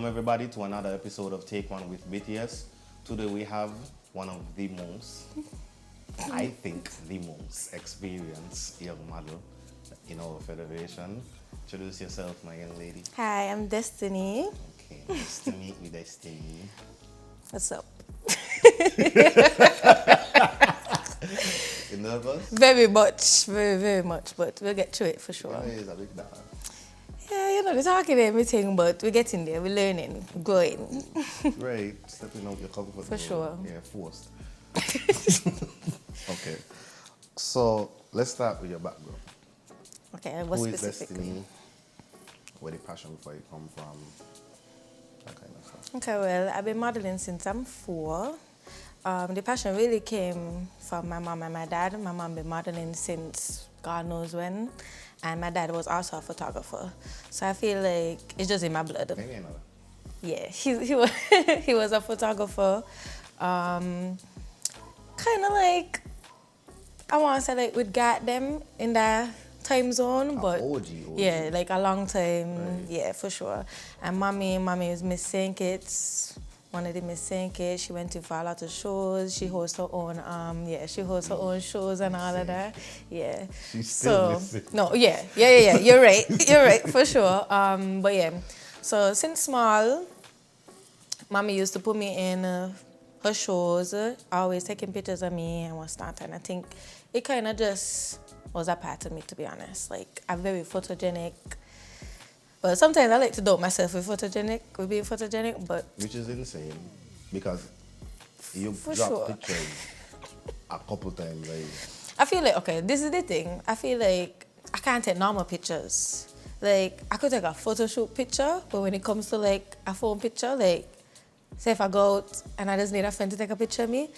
Welcome everybody to another episode of Take One with BTS. Today we have one of the most, I think the most experienced young model in our federation. Introduce yourself, my young lady. Hi, I'm Destinee. Okay, nice to meet you, Destinee. What's up? You nervous? Very much, very much, but we'll get through it for sure. Yeah, he's a big dog. Yeah, you know, we're talking everything, but we're getting there, we're learning, growing. Right, stepping out your comfort zone. For sure. Yeah, forced. Okay, so let's start with your background. Okay, what Who is specifically? Destinee? Where the passion for you come from? That kind of stuff. Okay, well, I've been modeling since I'm 4. The passion really came from my mom and my dad. My mom been modeling since God knows when, and my dad was also a photographer. So I feel like it's just in my blood. Maybe another. Yeah, he was he was a photographer. Kind of like, I want to say like we got them in that time zone, but OG. yeah, like a long time. Right. Yeah, for sure. And mommy is Miss St. Kitts. One of the Miss St. Kitts. She went to for a lot of shows. She hosts her own she hosts her own shows and all of that. Yeah. She's still So missing. no, yeah. You're right. You're right for sure. But yeah. So since small, mommy used to put me in her shows, always taking pictures of me and whatnot. And I think it kind of just was a part of me, to be honest. Like, I'm very photogenic. But sometimes I like to doubt myself with being photogenic, but Which is insane because you For dropped sure. pictures a couple times. Like, I feel like, okay, this is the thing. I feel like I can't take normal pictures. Like, I could take a photo shoot picture, but when it comes to, like, a phone picture, like, say if I go out and I just need a friend to take a picture of me,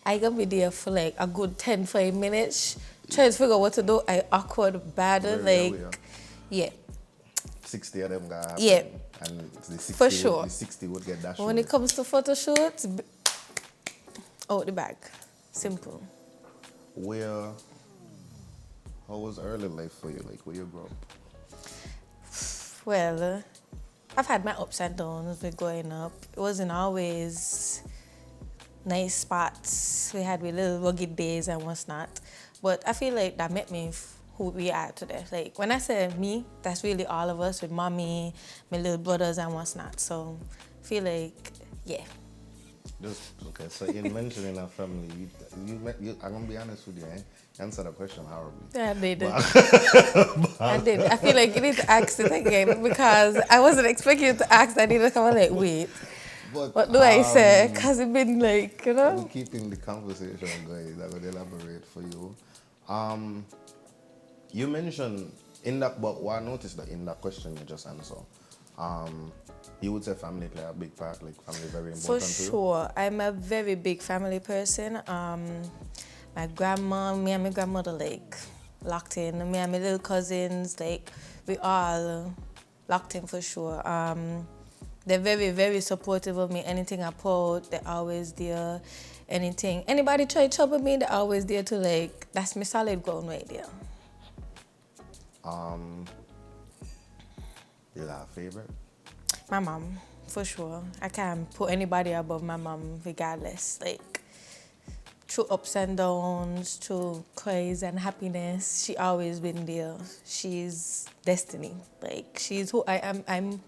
I can be there for, like, a good 10, 5 minutes, trying to figure out what to do. I awkward, bad, Very like, aware. yeah. 60 of them got Yeah. and the 60 For sure. the 60 would get dashed. When it comes to photo shoots, out the bag. Simple. How was early life for you? Like, where you grew up? Well, I've had my ups and downs with growing up. It wasn't always nice spots. We had little rugged days and what's not. But I feel like that made me who we are today. Like, when I say me, that's really all of us with mommy, my little brothers and what's not. So I feel like, yeah. Okay, so in mentioning our family, I'm gonna be honest with you, eh? You answered the question horribly. I did. I did. I feel like you need to ask it again because I wasn't expecting you to ask. I need to come and like, wait, But, what do I say? Because it's been like, you know? we're keeping the conversation going. That would elaborate for you. You mentioned in that, but what I noticed that in that question you just answered, you would say family play a big part, like family very important For to you? sure. I'm a very big family person. My grandma, me and my grandmother, like, locked in. Me and my little cousins, like, we all locked in for sure. They're very, very supportive of me. Anything I put, they're always there. Anything. Anybody try to trouble me, they're always there to, like, that's my solid ground right there. You got a favorite? My mom, for sure. I can't put anybody above my mom regardless. Like, through ups and downs, through cries and happiness, she always been there. She's Destinee. Like, she's who I am. I'm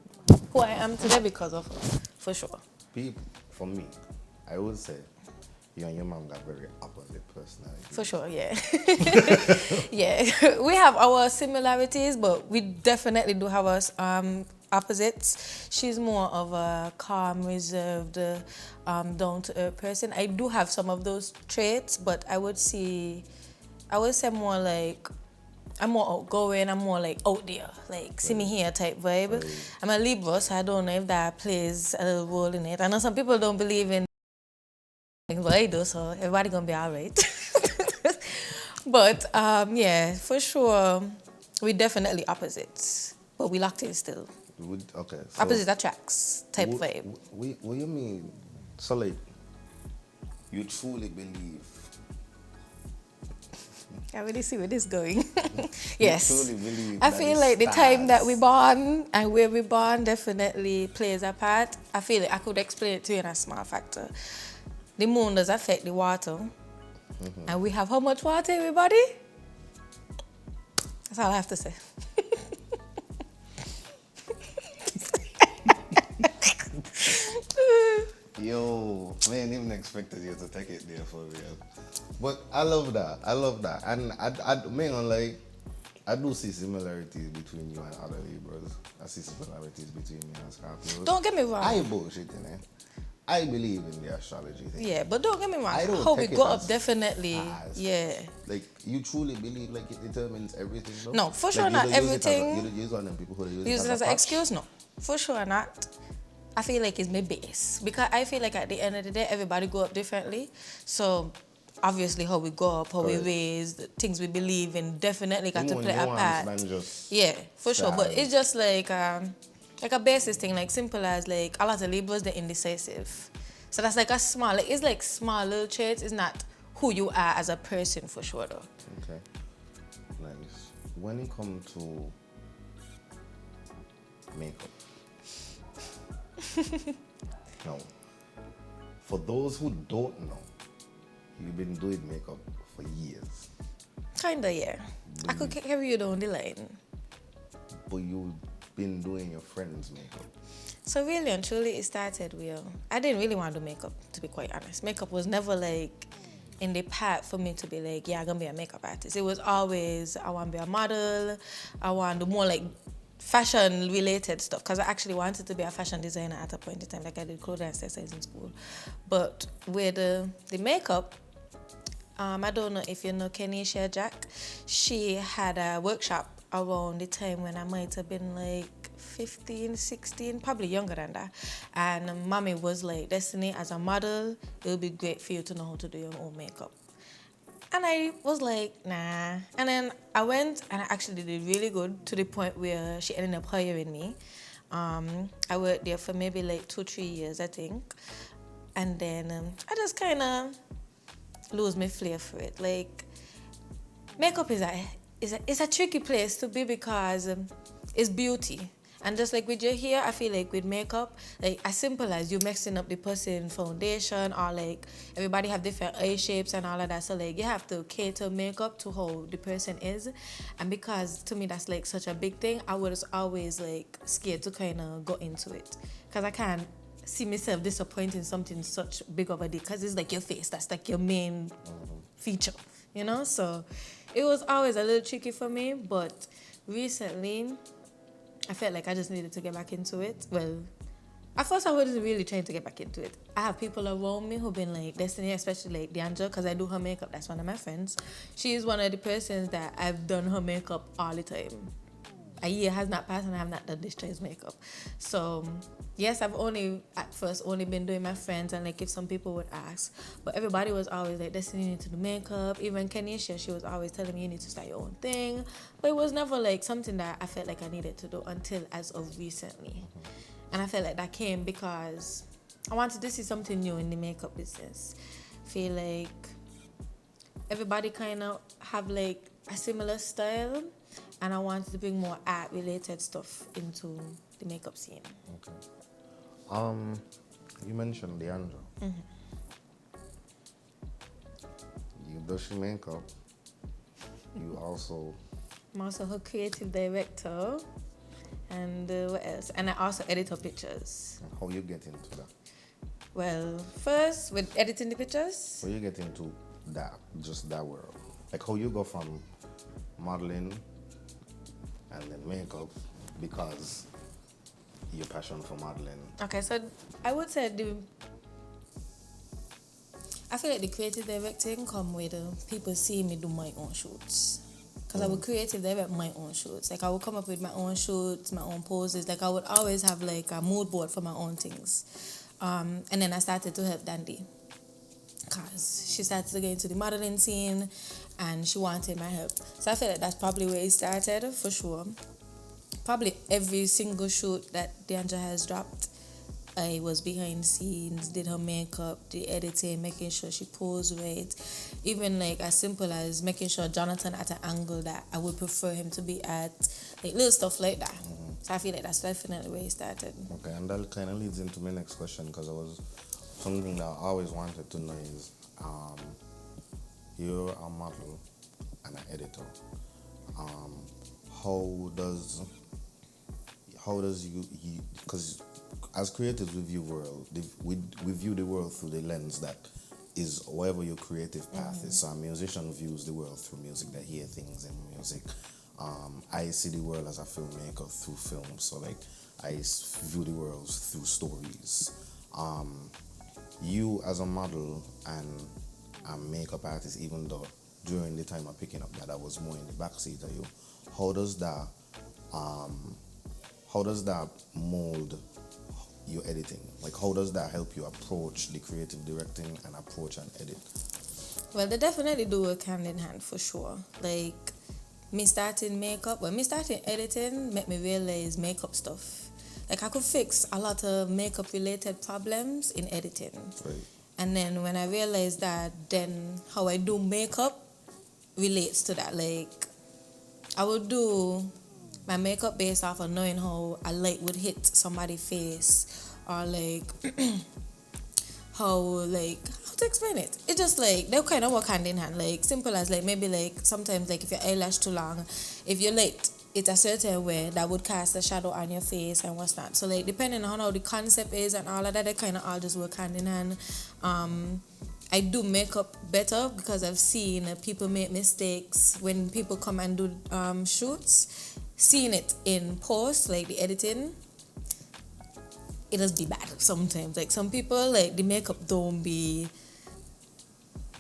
who I am today because of her, for sure. People, for me, I would say you and your mom got very opposite personalities. For sure, yeah. Yeah, we have our similarities, but we definitely do have our opposites. She's more of a calm, reserved, down-to-earth person. I do have some of those traits, but I would say more like, I'm more outgoing, I'm more like out there, like see me here type vibe. Right. I'm a Libra, so I don't know if that plays a little role in it. I know some people don't believe in what I do, so everybody gonna be all right. But yeah, for sure, we definitely opposites, but we locked in still. Okay. So Opposite attracts type vibe. What you mean? So like, you truly believe I really see where this is going. Yes. You truly believe I that feel it like the time that we starts- born and where we born definitely plays a part. I feel like I could explain it to you in a small factor. The moon does affect the water. And we have how much water, everybody? That's all I have to say. Yo, man, even expected you to take it there for real. But I love that. I love that. And man, like, I do see similarities between you and other Libras. I see similarities between me and Scorpios. Don't get me wrong. I bullshitting it. I believe in the astrology thing. Yeah, but don't get me wrong. I don't How we take it go up as definitely. as- Yeah. Like, you truly believe like it determines everything, though? No, for sure Like, not you don't use it as a- everything. You don't use on them people who use Use it as an patch? excuse? No. For sure not. I feel like it's my base. Because I feel like at the end of the day, everybody go up differently. So obviously how we go up, how we Correct. raised, things we believe in definitely got to More play a nuance part. than just Yeah, for sure. But style. it's just like a basis thing, like simple as like a lot of Libras, they're indecisive. So that's like a small, like it's like small little traits. It's not who you are as a person for sure though. Okay. Nice. When it comes to makeup. Now, for those who don't know, you've been doing makeup for years. Kinda, yeah. I could carry you down the line. But you've been doing your friends' makeup. So really and truly, it started with, I didn't really want to do makeup, to be quite honest. Makeup was never like in the path for me to be like, yeah, I'm gonna be a makeup artist. It was always, I want to be a model. I want to do more like fashion related stuff, because I actually wanted to be a fashion designer at a point in time, like I did clothing and textiles in school. But with the makeup, I don't know if you know Kenisha Jack. She had a workshop around the time when I might have been like 15, 16, probably younger than that. And mommy was like, Destinee, as a model, it would be great for you to know how to do your own makeup. And I was like, nah. And then I went and I actually did really good to the point where she ended up hiring me. I worked there for maybe like 2-3 years, I think. And then I just kind of lose my flair for it. Like, makeup is a tricky place to be because it's beauty. And just like with your hair, I feel like with makeup, like as simple as you mixing up the person foundation, or like everybody have different eye shapes and all of that. So like you have to cater makeup to how the person is. And because to me that's like such a big thing, I was always like scared to kind of go into it. Because I can't see myself disappointing something such big of a deal, because it's like your face, that's like your main feature, you know? So it was always a little tricky for me, but recently I felt like I just needed to get back into it. Well, at first I wasn't really trying to get back into it. I have people around me who've been like, Destinee, especially like D'Angelo, because I do her makeup, that's one of my friends. She is one of the persons that I've done her makeup all the time. A year has not passed and I have not done this child's makeup. So yes, I've at first only been doing my friends and like if some people would ask. But everybody was always like, Destinee, you need to do makeup. Even Kenisha, she was always telling me you need to start your own thing. But it was never like something that I felt like I needed to do until as of recently. And I felt like that came because I wanted to see something new in the makeup business. Feel like everybody kind of have like a similar style. And I wanted to bring more art-related stuff into the makeup scene. Okay. You mentioned D'Angelo. You do she makeup. You also. I'm also her creative director. And what else? And I also edit her pictures. How you get into that? Well, first with editing the pictures. How you get into that, just that world? Like how you go from modeling and then makeup because your passion for modeling. Okay, so I would say I feel like the creative directing come with people seeing me do my own shoots. Because I would creative direct my own shoots. Like I would come up with my own shoots, my own poses. Like I would always have like a mood board for my own things. And then I started to help Dandy. Because she started to get into the modeling scene and she wanted my help. So I feel like that's probably where it started, for sure. Probably every single shoot that D'Angelo has dropped, I was behind scenes, did her makeup, the editing, making sure she posed right. Even like as simple as making sure Jonathan at an angle that I would prefer him to be at, like little stuff like that. So I feel like that's definitely where it started. Okay, and that kind of leads into my next question, because something that I always wanted to know is, you're a model and an editor. How does you because as creatives we view the world through the lens that is whatever your creative path is. So a musician views the world through music, they hear things in music. I see the world as a filmmaker through film, so like I view the world through stories. You as a model and a makeup artist, even though during the time of picking up that I was more in the backseat of you, how does that mold your editing? Like, how does that help you approach the creative directing and approach and edit? Well, they definitely do work hand in hand for sure. Like, me starting editing made me realize makeup stuff. Like, I could fix a lot of makeup related problems in editing. Right. And then when I realized that, then how I do makeup relates to that. Like, I would do my makeup based off of knowing how a light would hit somebody's face, or like how to explain it. It's just like they kind of work hand in hand. Like simple as like maybe like sometimes like if your eyelash too long, if you're late, it's a certain way that would cast a shadow on your face and what's not. So like depending on how the concept is and all of that, they kind of all just work hand in hand. I do makeup better because I've seen people make mistakes when people come and do shoots. Seeing it in post, like the editing, it does be bad sometimes. Like some people, like the makeup don't be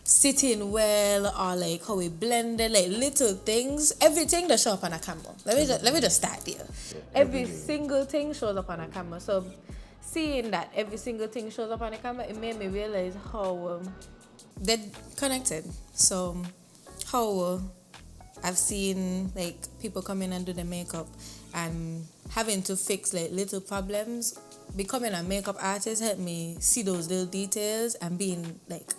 sitting well, or like how we blended, like little things. Everything that show up on a camera. Let me just start there. Yeah, Every single thing shows up on a camera. So seeing that every single thing shows up on a camera, it made me realize how they're connected. So how I've seen like people come in and do the makeup and having to fix like little problems. Becoming a makeup artist helped me see those little details and being like,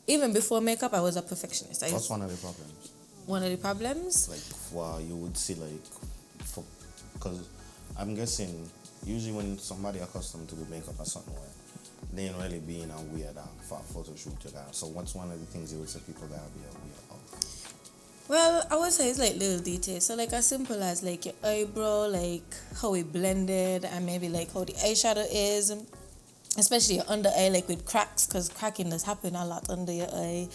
even before makeup, I was a perfectionist. What's one of the problems? One of the problems? Like, wow, you would see like, because I'm guessing usually when somebody accustomed to do makeup a certain way, they ain't really being a weird for a photo shoot you got. So what's one of the things you would say people gotta be a weird of? Well, I would say it's like little details. So like as simple as like your eyebrow, like how it blended, and maybe like how the eyeshadow is, especially your under eye, like with cracks, because cracking does happen a lot under your eye.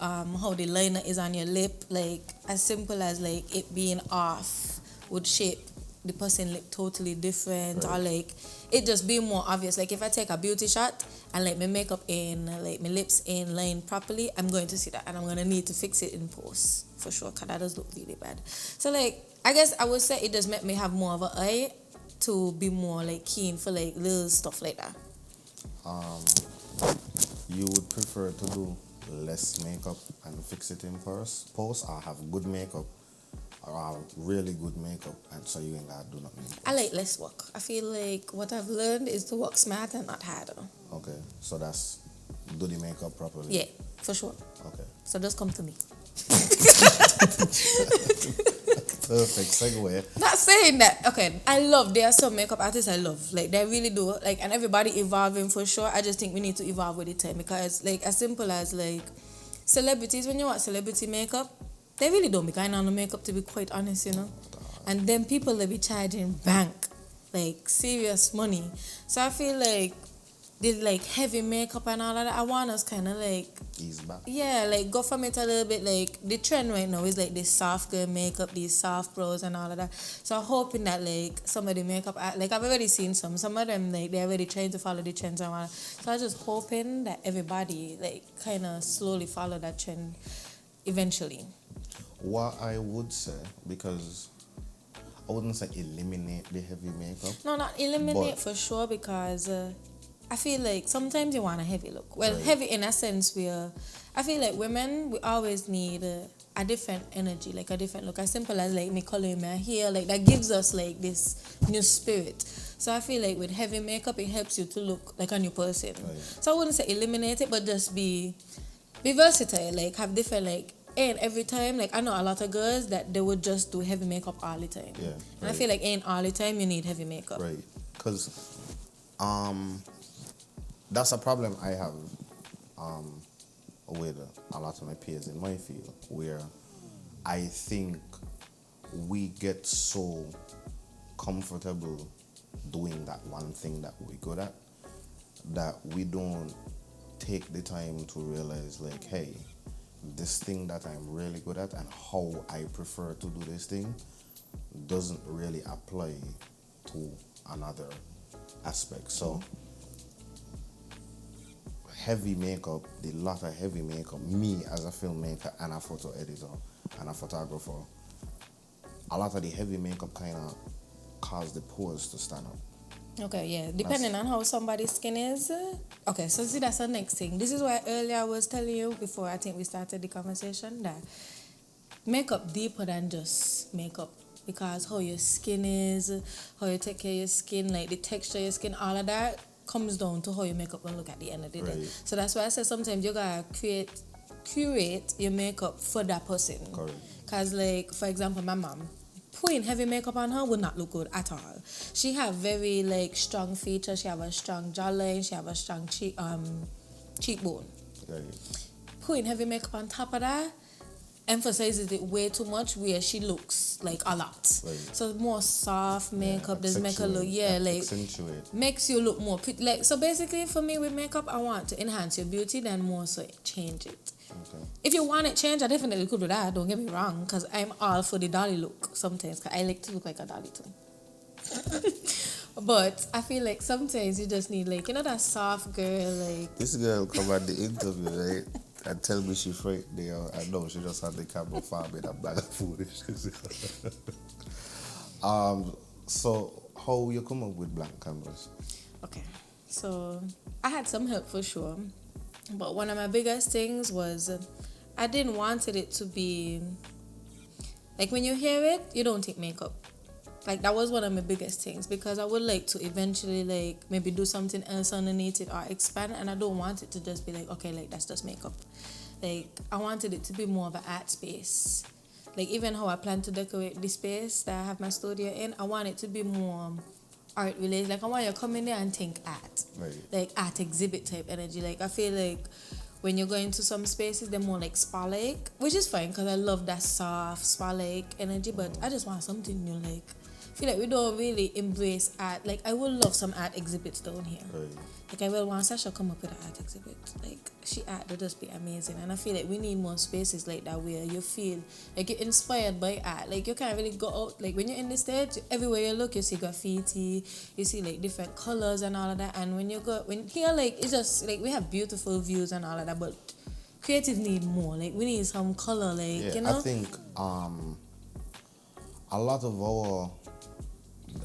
How the liner is on your lip, like as simple as like it being off would shape the person lip totally different, right. Or like it just being more obvious. Like if I take a beauty shot and like my makeup in, like my lips in line properly, I'm going to see that and I'm gonna need to fix it in post for sure, because that does look really bad. So like I guess I would say it just made me have more of an eye to be more like keen for like little stuff like that. You would prefer to do less makeup and fix it in post, or have good makeup, or really good makeup, and so you ain't gotta do nothing? I like less work. I feel like what I've learned is to work smart and not harder. Okay, so that's do the makeup properly. Yeah, for sure. Okay. So just come to me. Perfect segue. Not saying that. Okay, there are some makeup artists I love. Like they really do. Like, and everybody evolving for sure. I just think we need to evolve with the time, because like as simple as like celebrities, when you watch celebrity makeup, they really don't be kind on the makeup, to be quite honest, you know. And then people they be charging bank, like serious money. So I feel like the like heavy makeup and all of that, I want us kind of like ease back. Yeah, like go from it a little bit. Like the trend right now is like this soft girl makeup, these soft brows and all of that. So I'm hoping that like some of the makeup, like I've already seen some of them like they're already trying to follow the trends and all that. So I'm just hoping that everybody like kind of slowly follow that trend eventually. What I would say, because I wouldn't say eliminate the heavy makeup. No, not eliminate for sure, because I feel like sometimes you want a heavy look. Well, heavy in a sense where I feel like women, we always need a different energy, like a different look. As simple as like me coloring my hair, like that gives us like this new spirit. So I feel like with heavy makeup, it helps you to look like a new person. Right. So I wouldn't say eliminate it, but just be versatile, like have different like. And every time, like I know a lot of girls that they would just do heavy makeup all the time. Yeah. And I feel like ain't all the time you need heavy makeup. Right. Because that's a problem I have with a lot of my peers in my field, where I think we get so comfortable doing that one thing that we're good at that we don't take the time to realize, like, hey, this thing that I'm really good at and how I prefer to do this thing doesn't really apply to another aspect. So heavy makeup, the lot of heavy makeup, me as a filmmaker and a photo editor and a photographer, a lot of the heavy makeup kind of cause the pores to stand up. Okay, yeah. Depending on how somebody's skin is. Okay, so see, that's the next thing. This is why earlier I was telling you before I think we started the conversation that makeup deeper than just makeup. Because how your skin is, how you take care of your skin, like the texture of your skin, all of that comes down to how your makeup will look at the end of the day. Right. So that's why I say sometimes you gotta curate your makeup for that person. Correct. Because like, for example, my mom, putting heavy makeup on her would not look good at all. She have very like strong features. She have a strong jawline. She have a strong cheekbone. Right. Putting heavy makeup on top of that emphasizes it way too much, where she looks like a lot. Right. So more soft makeup does make her look like accentuate. Makes you look more pretty. Like, so basically for me with makeup, I want to enhance your beauty than more so change it. Okay. If you want it changed, I definitely could do that. Don't get me wrong, because I'm all for the dolly look sometimes. Cause I like to look like a dolly too. But I feel like sometimes you just need like, you know, that soft girl like. This girl come at the interview, right? And tell me she frightened there. I know she just had the camera farming a bag of food. So how you come up with blank canvas? Okay, so I had some help for sure, but one of my biggest things was I didn't want it to be like when you hear it, you don't think makeup. Like that was one of my biggest things, because I would like to eventually like maybe do something else underneath it or expand, and I don't want it to just be like, okay, like that's just makeup. Like I wanted it to be more of an art space. Like even how I plan to decorate the space that I have my studio in, I want it to be more art related. Like I want you to come in there and think art. Right. Like art exhibit type energy. Like I feel like when you go into some spaces, they're more like spa-like, which is fine because I love that soft spa-like energy, but I just want something new. Like I feel like we don't really embrace art. Like I would love some art exhibits down here. Right. Like I will want Sasha come up with an art exhibit. Like she art would just be amazing, and I feel like we need more spaces like that where you feel like you're inspired by art. Like you can't really go out. Like when you're in the stage, everywhere you look, you see graffiti, you see like different colors and all of that. And when here, like it's just like we have beautiful views and all of that, but creative need more. Like we need some color. Like Yeah, you know. I think a lot of our,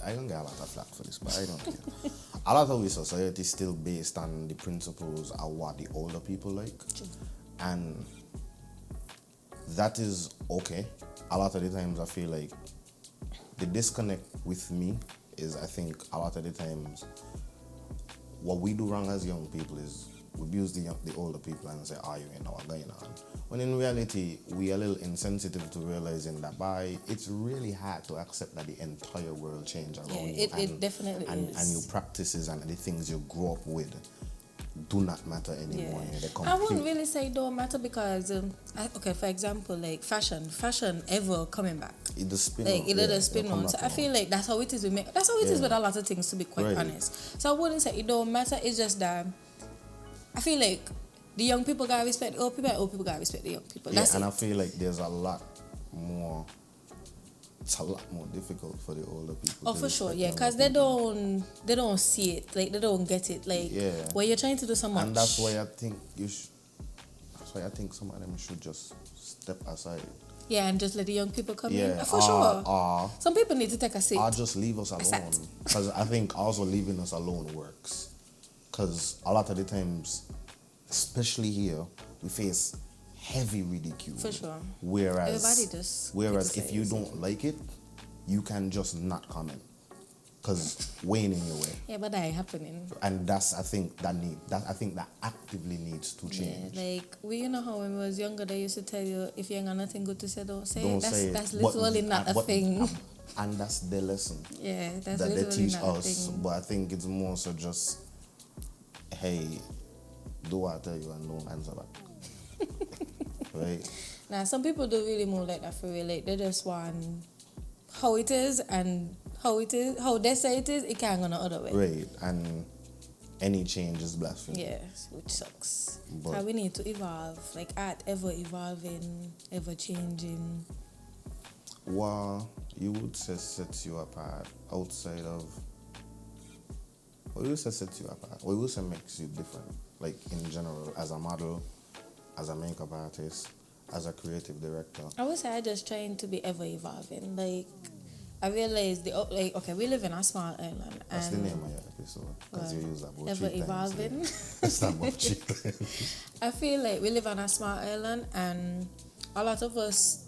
I don't get a lot of flack for this, but I don't care. A lot of our society is still based on the principles of what the older people like. True. And that is okay. A lot of the times I feel like the disconnect with me is, I think a lot of the times what we do wrong as young people is we abuse the older people and say, you ain't know what's going on. When in reality, we are a little insensitive to realizing that it's really hard to accept that the entire world changed around you. It definitely is. And your practices and the things you grew up with do not matter anymore. Yeah. Yeah, I wouldn't really say it don't matter because, okay, for example, like fashion ever coming back. It spin like on. it does spin on. So I feel like that's how it is with me. That's how it is with a lot of things, to be quite honest. So I wouldn't say it don't matter. It's just that I feel like the young people gotta respect the old people, and old people gotta respect the young people. That's and it. I feel like there's a lot more. It's a lot more difficult for the older people. Oh, for sure, yeah, because they don't see it, like they don't get it, like where you're trying to do so much. And that's why I think That's why I think some of them should just step aside. Yeah, and just let the young people come in. For sure. Some people need to take a seat. Or just leave us alone. Because I think also leaving us alone works. Because a lot of the times, especially here, we face heavy ridicule. For sure. Whereas, Everybody just if you don't like it, you can just not comment. Because Wayne in your way. Yeah, but that ain't happening. And that's, I think, that actively needs to change. Yeah, like, you know how when we was younger, they used to tell you, if you ain't got nothing good to say, don't say Don't it. say it. That's literally not a thing. And that's the lesson. Yeah, that's that they literally teach not us. a thing. But I think it's more so just, hey, do what I tell you and don't answer back. Right? Now, some people do really move like that for real. Like, they just want how it is and how they say it is, it can't go no other way. Right, and any change is blasphemy. Yeah, which sucks. But So we need to evolve, like art ever evolving, ever changing. what you would say sets you apart outside of, what you would say sets you apart? What you would say makes you different? Like in general, as a model, as a makeup artist, as a creative director. I would say I just trying to be ever evolving. Like, I realized okay, we live in a small island. That's the and name of your episode. Because you use that about ever 3 times. evolving. Yeah. It's not about 3 times. I feel like we live on a small island, and a lot of us,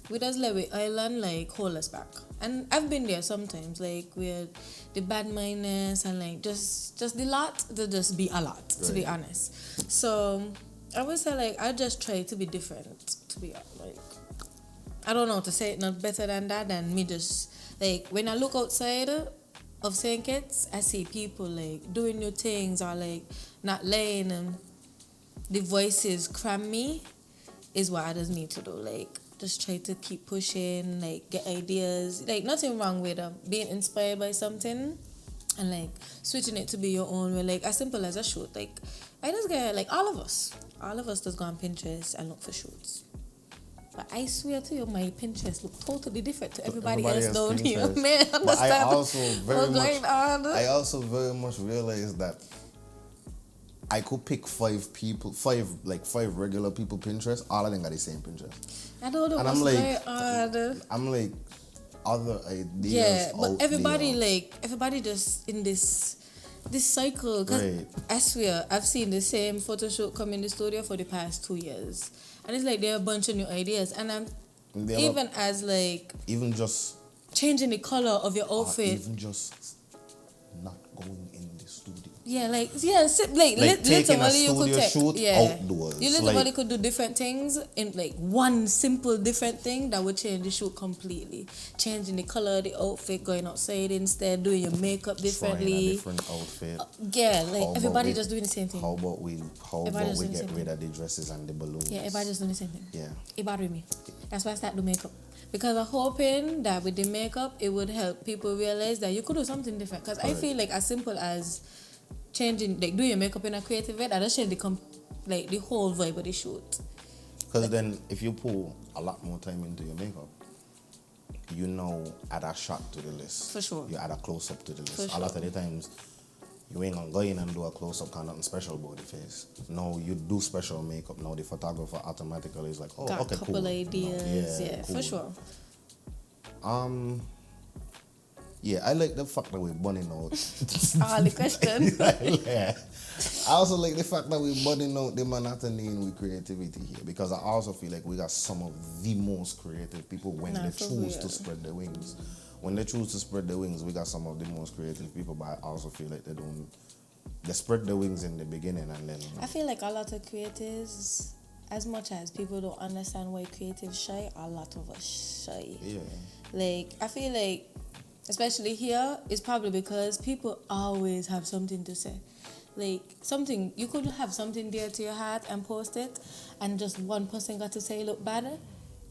we just let the island like hold us back. And I've been there sometimes, like with the bad mindedness and like just the lot to just be a lot, to be honest. So I would say like I just try to be different, to be like, I don't know how to say it not better than that, than me just like when I look outside of St. Kitts, I see people like doing new things or like not letting the voices cram me, is what I just need to do. Like, just try to keep pushing, like get ideas. Like, nothing wrong with being inspired by something and like switching it to be your own way. Like, as simple as a shoot. Like, I just get like all of us just go on Pinterest and look for shoots. But I swear to you, my Pinterest look totally different to everybody else down here. Man, understand but I also very much realized that I could pick 5 people, 5 regular people Pinterest. All of them got the same Pinterest. I don't know. And I'm like, going odd. I'm like, other ideas. Yeah, but everybody just in this cycle. Cause I swear, I've seen the same photo shoot come in the studio for the past 2 years, and it's like there are a bunch of new ideas. And I'm even just changing the color of your outfit, even just not going in the studio. Yeah, taking a studio shoot outdoors. You literally could do different things in like one simple different thing that would change the shoot completely. Changing the color of the outfit, going outside instead, doing your makeup differently. Trying a different outfit. Everybody just doing the same thing. How about we get rid of the dresses and the balloons? Yeah, everybody just doing the same thing. Yeah. It bothered me. That's why I started doing makeup. Because I'm hoping that with the makeup, it would help people realize that you could do something different. Because I feel like as simple as changing, like doing your makeup in a creative way, that just change the whole vibe of the shoot. Because then if you pull a lot more time into your makeup, you know, add a shot to the list. For sure. You add a close-up to the list. For sure. A lot of the times, you ain't gonna go in and do a close-up, kind of nothing special about the face. No, you do special makeup. Now the photographer automatically is like, oh, got okay, a couple cool. ideas. Yeah, cool. For sure. Yeah, I like the fact that we're burning out. The question. Yeah. I also like the fact that we're burning out the monotony with creativity here, because I also feel like we got some of the most creative people when they choose to spread their wings. When they choose to spread their wings, we got some of the most creative people, but I also feel like they spread their wings in the beginning and then... I feel like a lot of creatives, as much as people don't understand why creatives shy, a lot of us shy. Yeah. Like, I feel like, especially here, it's probably because people always have something to say. Like, you could have something dear to your heart and post it, and just one person got to say it look bad.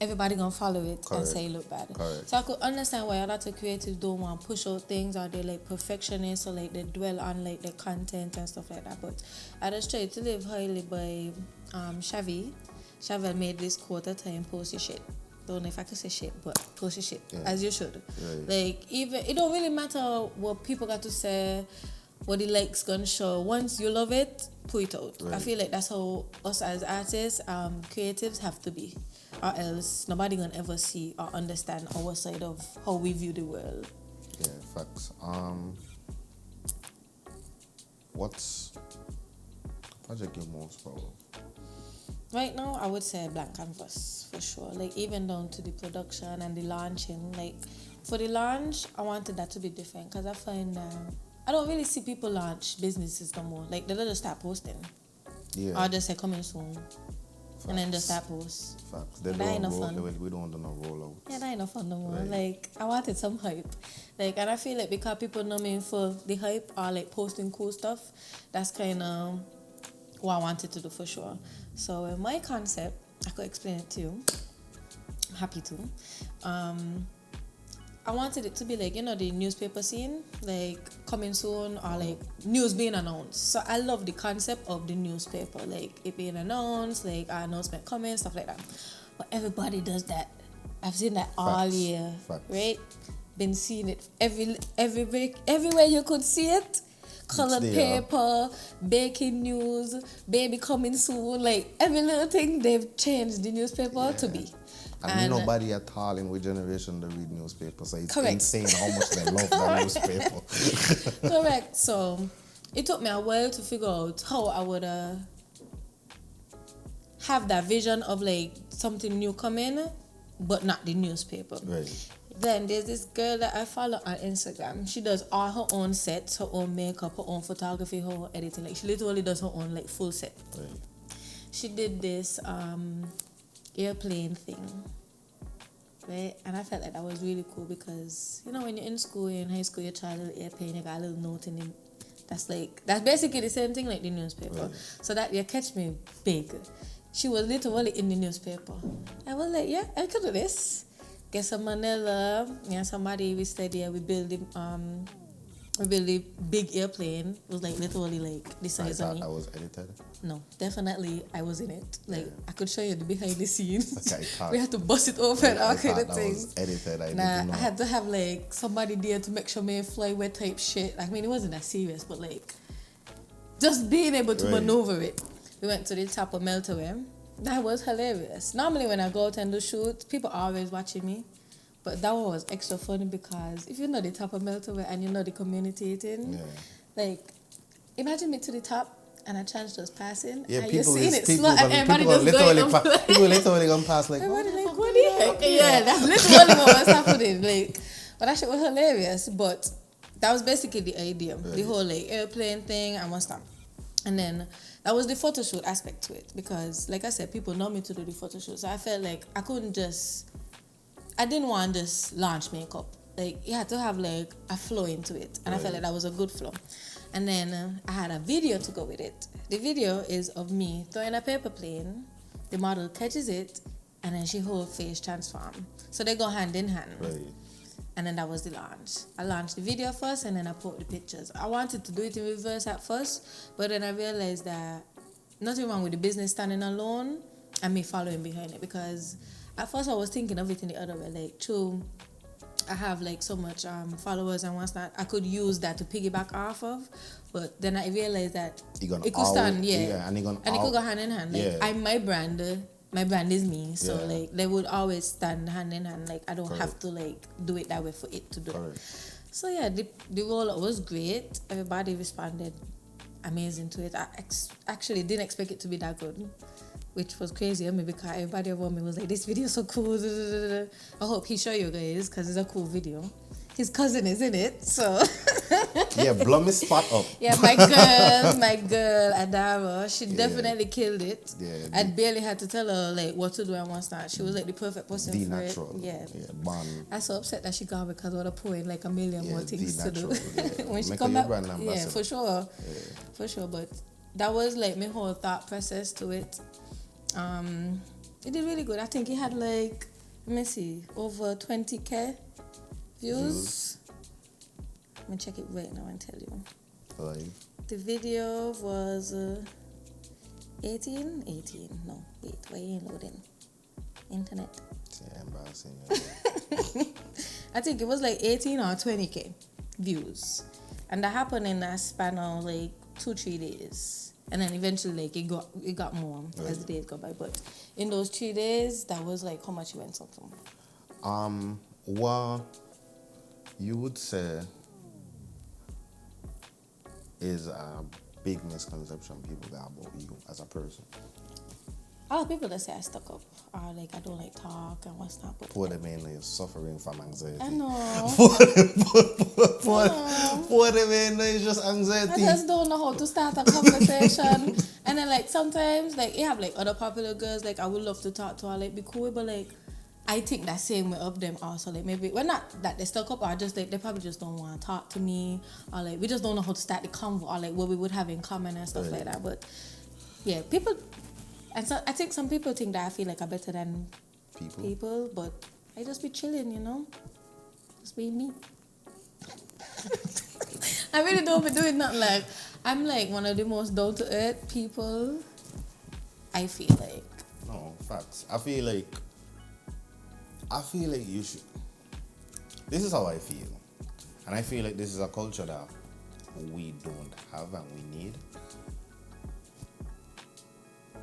Everybody gonna follow it and say it look bad. Correct. So I could understand why a lot of creatives don't want to push out things, or they're like perfectionists, or like they dwell on like the content and stuff like that. But I just try to live highly by Shavi. Shavi made this quote at time: post your shit. Don't know if I could say shit, but post your shit as you should. Right. Like, even it don't really matter what people got to say, what the likes gonna show. Once you love it, put it out. Right. I feel like that's how us as artists, creatives have to be, or else nobody gonna ever see or understand our side of how we view the world. Yeah, facts. What's the project you're most proud of? Right now, I would say Blank Canvas for sure. Like even down to the production and the launching. Like for the launch, I wanted that to be different because I find I don't really see people launch businesses no more. Like they just start posting. Yeah. Or just say coming soon. Facts. And then just start post. Facts. That ain't no fun. We don't do no rollout. Yeah, that ain't no fun no more. Right. Like I wanted some hype. Like and I feel like because people know me for the hype or like posting cool stuff, that's kind of what I wanted to do for sure. So my concept, I could explain it to you. I'm happy to. I wanted it to be like, you know, the newspaper scene, like coming soon or like news being announced. So I love the concept of the newspaper, like it being announced, like our announcement coming, stuff like that. But everybody does that. I've seen that all year, right? Been seeing it everywhere you could see it. Colored paper, baking news, baby coming soon, like every little thing they've changed the newspaper to be. And nobody at all in our generation to read newspapers, so it's correct. insane how much they love that newspaper. Correct. So it took me a while to figure out how I would have that vision of like something new coming, but not the newspaper. Right. Then there's this girl that I follow on Instagram. She does all her own sets, her own makeup, her own photography, her own editing. Like she literally does her own like full set. Right. She did this airplane thing, right? And I felt like that was really cool because you know when you're in school, you're in high school, you try a little airplane, you got a little note in it. That's basically the same thing like the newspaper. Right. So that you catch me big. She was literally in the newspaper. I was like, yeah, I could do this. Get some Manila, somebody we study, we build the big airplane. It was like literally like the size of me. I was edited? No, definitely I was in it. Like I could show you the behind the scenes. Okay, we had to bust it open and all kind of things. Edited. I had to have like somebody there to make sure me fly with type shit. I mean it wasn't that serious, but like just being able to maneuver it. We went to the top of Meltaway. That was hilarious. Normally when I go out and do shoots, people are always watching me. But that one was extra funny because if you know the top of Meltaway and you know the community thing, like imagine me to the top and a chance just passing and you're seeing it slow and everybody just going on. People literally gonna pass like, everybody like, what the heck? Yeah, that's literally what was happening. Like, but that shit was hilarious. But that was basically the idea. The whole like airplane thing and what's that. And then that was the photo shoot aspect to it because, like I said, people know me to do the photo shoot. So I felt like I didn't want this launch makeup. Like, you had to have like a flow into it. And I felt like that was a good flow. And then I had a video to go with it. The video is of me throwing a paper plane. The model catches it and then she whole face transform. So they go hand in hand. Right. And then that was the launch. I launched the video first and then I put the pictures. I wanted to do it in reverse at first, but then I realized that nothing wrong with the business standing alone and me following behind it because at first I was thinking of it in the other way. Like, true, I have like so much followers and what's not, I could use that to piggyback off of, but then I realized that it could stand, and it could go hand in hand. Like, I'm my brand is me, so like they would always stand hand in hand. Like I don't have to like do it that way for it to do it. So yeah, the rollout was great. Everybody responded amazing to it. I actually didn't expect it to be that good, which was crazy of me because everybody around me was like, "This video is so cool." I hope he show you guys because it's a cool video. His cousin is in it, so. Yeah, blow me spot up. Yeah, my girl, Adara, she definitely killed it. Yeah, I barely had to tell her like what to do and what's not. She was like the perfect person for natural. it. Yeah. Born. I'm so upset that she gone because I would have put in like a million more things to do. When she Make come back, for sure. But that was like my whole thought process to it. It did really good. I think it had like, let me see, over 20K views. Let me check it right now and tell you. The video was 18? No, wait, why you ain't loading? Internet. Yeah, embarrassing. I think it was like 18 or 20K views. And that happened in a span of like 2-3 days. And then eventually like it got more as the days go by. But in those 3 days, that was like how much you went something. What you would say is big misconception people got about you as a person? A lot of people that say I stuck up, or like I don't like talk and what's not. But Poor them in suffering from anxiety. I know. Poor them in is just anxiety. I just don't know how to start a conversation. And then like sometimes like you have like other popular girls like I would love to talk to her, like be cool, but like I think that same way of them also, like maybe well not that they stuck up, or just like they probably just don't want to talk to me, or like we just don't know how to start the convo, or like what we would have in common and stuff like that. But yeah, people, and so I think some people think that I feel like I'm better than people, but I just be chilling, you know, just be me. I really don't be doing nothing. Like I'm like one of the most down to earth people. I feel like. No, facts. I feel like you should. This is how I feel. And I feel like this is a culture that we don't have and we need.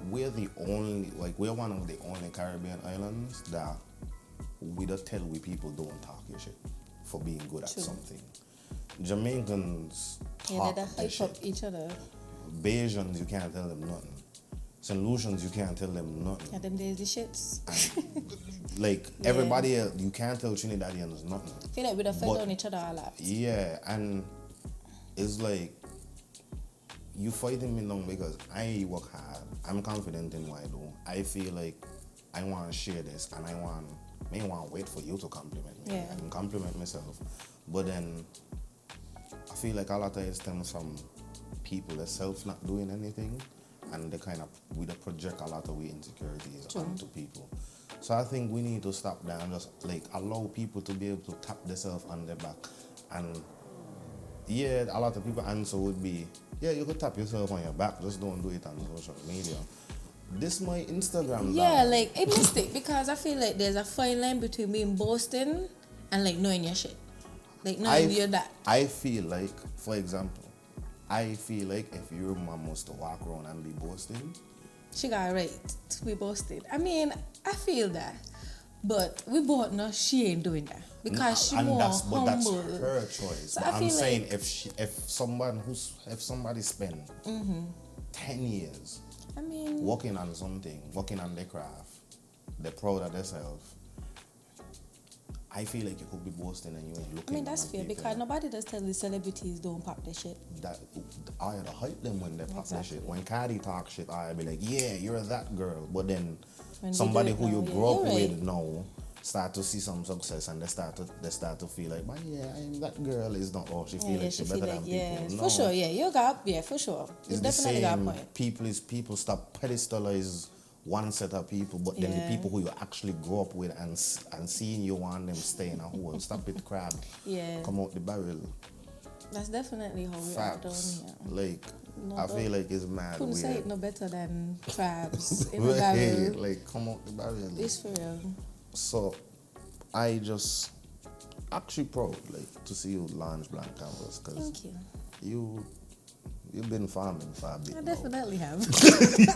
We're one of the only Caribbean islands that we don't tell people don't talk your shit for being good at something. Jamaicans talk they hype shit. up each other. Bajans, you can't tell them nothing. St. Lucians, you can't tell them nothing. Yeah, them days the shits. Like everybody else, you can't tell Trinidadians nothing. I feel like we don't fight on each other a lot. Yeah, and it's like you fighting me down because I work hard. I'm confident in what I do. I feel like I want to share this, and I want to wait for you to compliment me. Yeah. I can compliment myself, but then I feel like a lot of it stems from people themselves not doing anything, and we project a lot of insecurities onto people. So I think we need to stop that and just like allow people to be able to tap themselves on their back. And yeah, a lot of people answer would be, yeah, you could tap yourself on your back, just don't do it on social media. This my Instagram. Yeah, like it mistake because I feel like there's a fine line between being boasting and like knowing your shit. Like knowing you're that. I feel like, for example, if your mom was to walk around and be boasting, she got a right to be boasted. I mean, I feel that. But we both know she ain't doing that. Because she more humble. But that's her choice. So but I'm saying like, if somebody spend 10 years working on something, working on their craft, they're proud of themselves, I feel like you could be boasting and you ain't looking. I mean, that's fair because nobody does tell the celebrities don't pop their shit. I had to hype them when they pop their shit. When Cardi talk shit, I'd be like, yeah, you're that girl. But then when somebody who you grew up with now start to see some success and they start to feel like, but yeah, that girl is not. Oh, she feel like she's better than people. No. For sure, for sure. It's definitely got a point. People stop pedestalize one set of people, but then the people who you actually grow up with and seeing you want them stay in a hole. Stop it, crab. Yeah. Come out the barrel. That's definitely how we are down here. Like, I feel like it's mad. Couldn't say it no better than crabs in the barrel. Like, come out the barrel. It's for real. So, I just actually proud to see you launch Blank Canvas because you've been farming for a bit. I definitely have.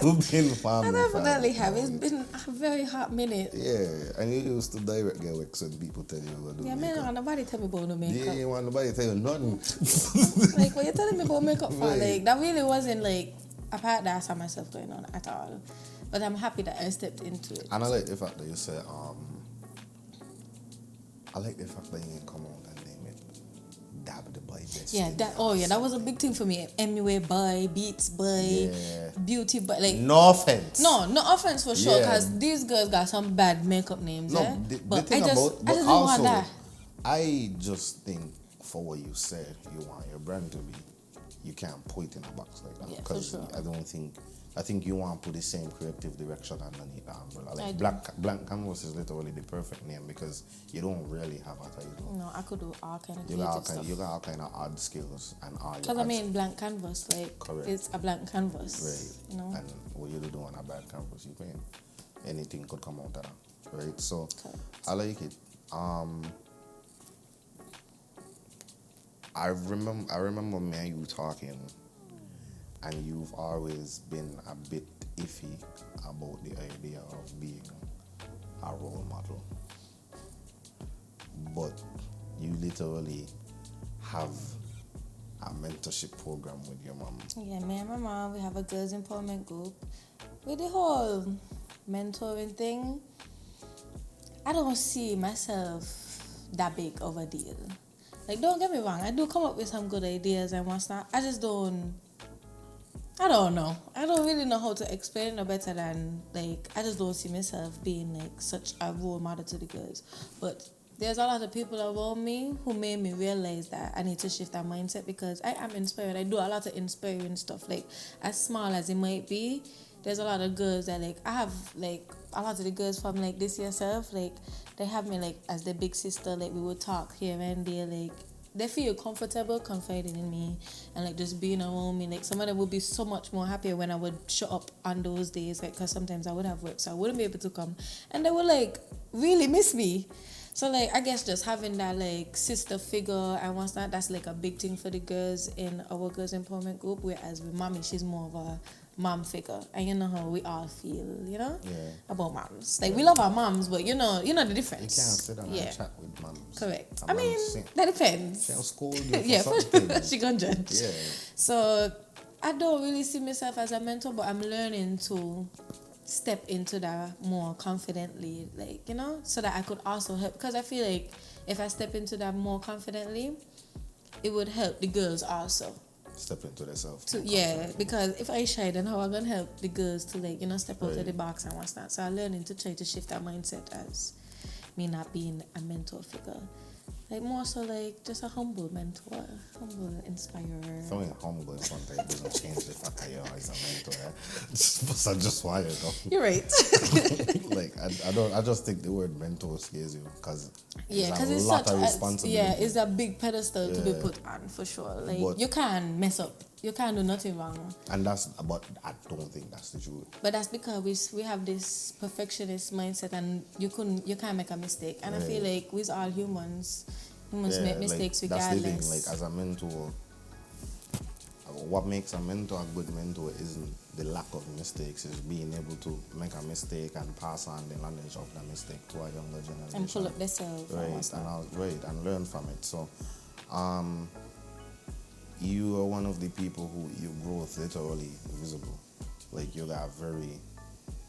You've been farming. I definitely have. It's been a very hot minute. Yeah, and you used to direct get work when people tell you what to do. Yeah, man, nobody tell me about no makeup. Yeah, you want nobody tell you nothing. Like, what you're telling me about makeup for, like, that really wasn't like a part that I saw myself going on at all. But I'm happy that I stepped into it. And I like the fact that you said, I like the fact that you didn't come out and name it Dab the Boy Destinee. Yeah, that was a big thing for me. MUA Boy, Beats Boy, Beauty Boy. Like, no offense. No offense for sure, because these girls got some bad makeup names. No, but the thing I just didn't want that. I just think for what you said, you want your brand to be, you can't put it in a box like that. Yeah, for sure. I think you want to put the same creative direction underneath the umbrella. Like Blank Canvas is literally the perfect name because you don't really have a title. No, I could do all kind of creative stuff. You got all kind of odd skills and all. Because I mean, blank canvas, like, correct. It's a blank canvas. Right. You know? And what you do on a blank canvas, you can anything could come out of that. Right. So I like it. I remember me and you talking. And you've always been a bit iffy about the idea of being a role model. But you literally have a mentorship program with your mom? Yeah, me and my mom, we have a girls empowerment group. With the whole mentoring thing, I don't see myself that big of a deal. Like, don't get me wrong, I do come up with some good ideas and what's not. I don't know. I don't really know how to explain it no better than, like, I just don't see myself being, like, such a role model to the girls. But there's a lot of people around me who made me realize that I need to shift that mindset because I am inspired. I do a lot of inspiring stuff. Like, as small as it might be, there's a lot of girls that, like, I have, like, a lot of the girls from, like, this yourself, like, they have me, like, as their big sister. Like, we would talk here and there, like, they feel comfortable confiding in me and like just being around me. Like some of them would be so much more happier when I would show up on those days, like because sometimes I would have work, so I wouldn't be able to come, and they would like really miss me. So like I guess just having that like sister figure and what's that, that's like a big thing for the girls in our girls empowerment group. Whereas with mommy, she's more of a mom figure, and you know how we all feel, about moms. Like we love our moms, but you know the difference. You can't sit down and chat with moms. Correct. I mean, that depends. She'll scold you for Yeah, something. she gonna judge. Yeah. So I don't really see myself as a mentor, but I'm learning to step into that more confidently, like so that I could also help. Because I feel like if I step into that more confidently, it would help the girls also. Step into themselves. Because if I shy, then how am I gonna help the girls to like step out of the box and what's that? So I'm learning to try to shift that mindset as me not being a mentor figure, like more so like just a humble mentor, humble inspirer. Throwing humble in front of you doesn't change the fact that you're always a mentor. Just why you know. You're right. Like I just think the word mentor scares you because because it's lot such of responsibility. it's a big pedestal to be put on for sure. Like but you can't mess up, you can't do nothing wrong. And but I don't think that's the truth. But that's because we have this perfectionist mindset, and you can't make a mistake. And I feel like we're all humans. Humans make mistakes regardless. That's the thing. Like as a mentor, what makes a mentor a good mentor isn't the lack of mistakes, is being able to make a mistake and pass on the knowledge of the mistake to a younger generation. And pull up themselves. And learn from it. So, you are one of the people who your growth literally visible. Like you got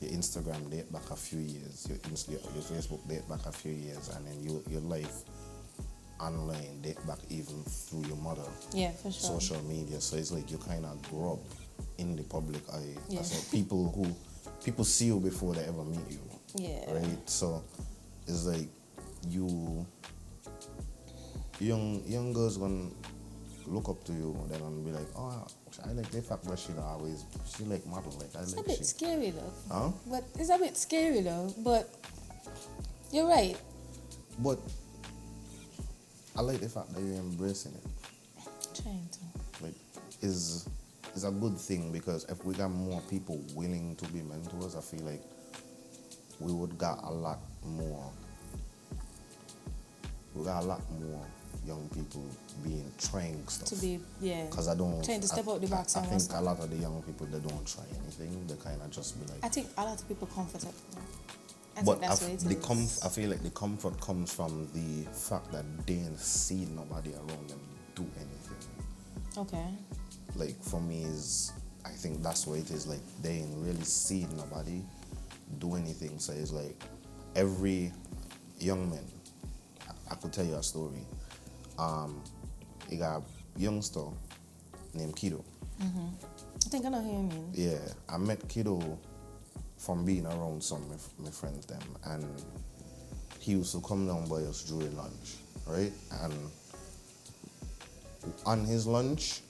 your Instagram date back a few years, your Facebook date back a few years, and then your life online date back even through your mother. Yeah, for sure. Social media. So it's like you kind of grow up in the public eye. Yeah. So people see you before they ever meet you. Yeah. Right. So it's like young girls gonna look up to you then and be like, oh, I like the fact that she like model. Like I it's like a bit scary though. Huh? But it's a bit scary though. But you're right. But I like the fact that you're embracing it. Trying to. Like, is a good thing, because if we got more people willing to be mentors, I feel like we would got a lot more. We got a lot more young people trying stuff. To be, Because trying to step out the box. I think a lot of the young people, they don't try anything. They kind of just be like. I think a lot of people comfortable. But I feel like the comfort comes from the fact that they ain't see nobody around them do anything. Okay. Like for me, I think that's what it is. Like they ain't really see nobody do anything. So it's like every young man. I could tell you a story. You got a youngster named Kido. Mm-hmm. I think I know who you mean. Yeah, I met Kido from being around some of my friends them, and he used to come down by us during lunch, right? And on his lunch,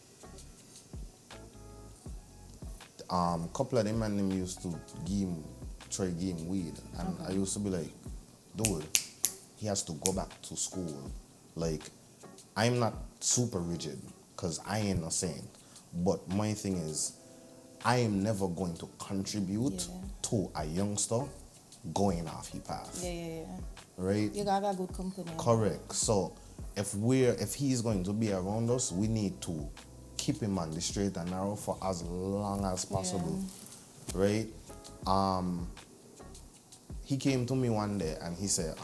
couple of them and them used to try give him weed, and I used to be like, dude, he has to go back to school. Like, I'm not super rigid, because I ain't a saint, but my thing is, I am never going to contribute to a youngster going off his path. Yeah. Right? You got a good company. Correct. So if he's going to be around us, we need to keep him on the straight and narrow for as long as possible. Yeah. Right? He came to me one day and he said,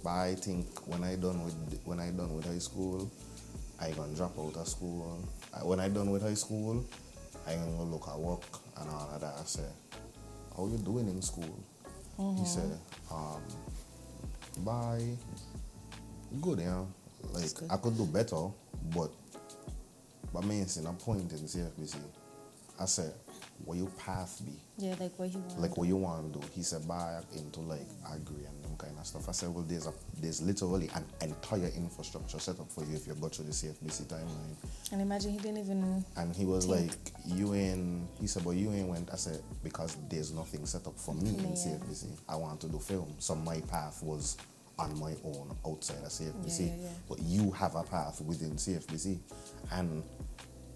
but I think when I done with high school, I gonna drop out of school. When I done with high school, I gonna go look at work and all of that. I say, how you doing in school? He said, bye. Good, yeah. Like, good. I could do better, but me seeing a point in CFBC. I said, what your path be? Yeah, like what he wants. Like what you want to do. He said, buy into like agri and them kind of stuff. I said, well, there's literally an entire infrastructure set up for you if you go through the CFBC timeline. And imagine he didn't even. And he was like, he said, but you ain't went. I said, because there's nothing set up for me in CFBC. I want to do film. So my path was on my own outside of CFBC. Yeah. But you have a path within CFBC. And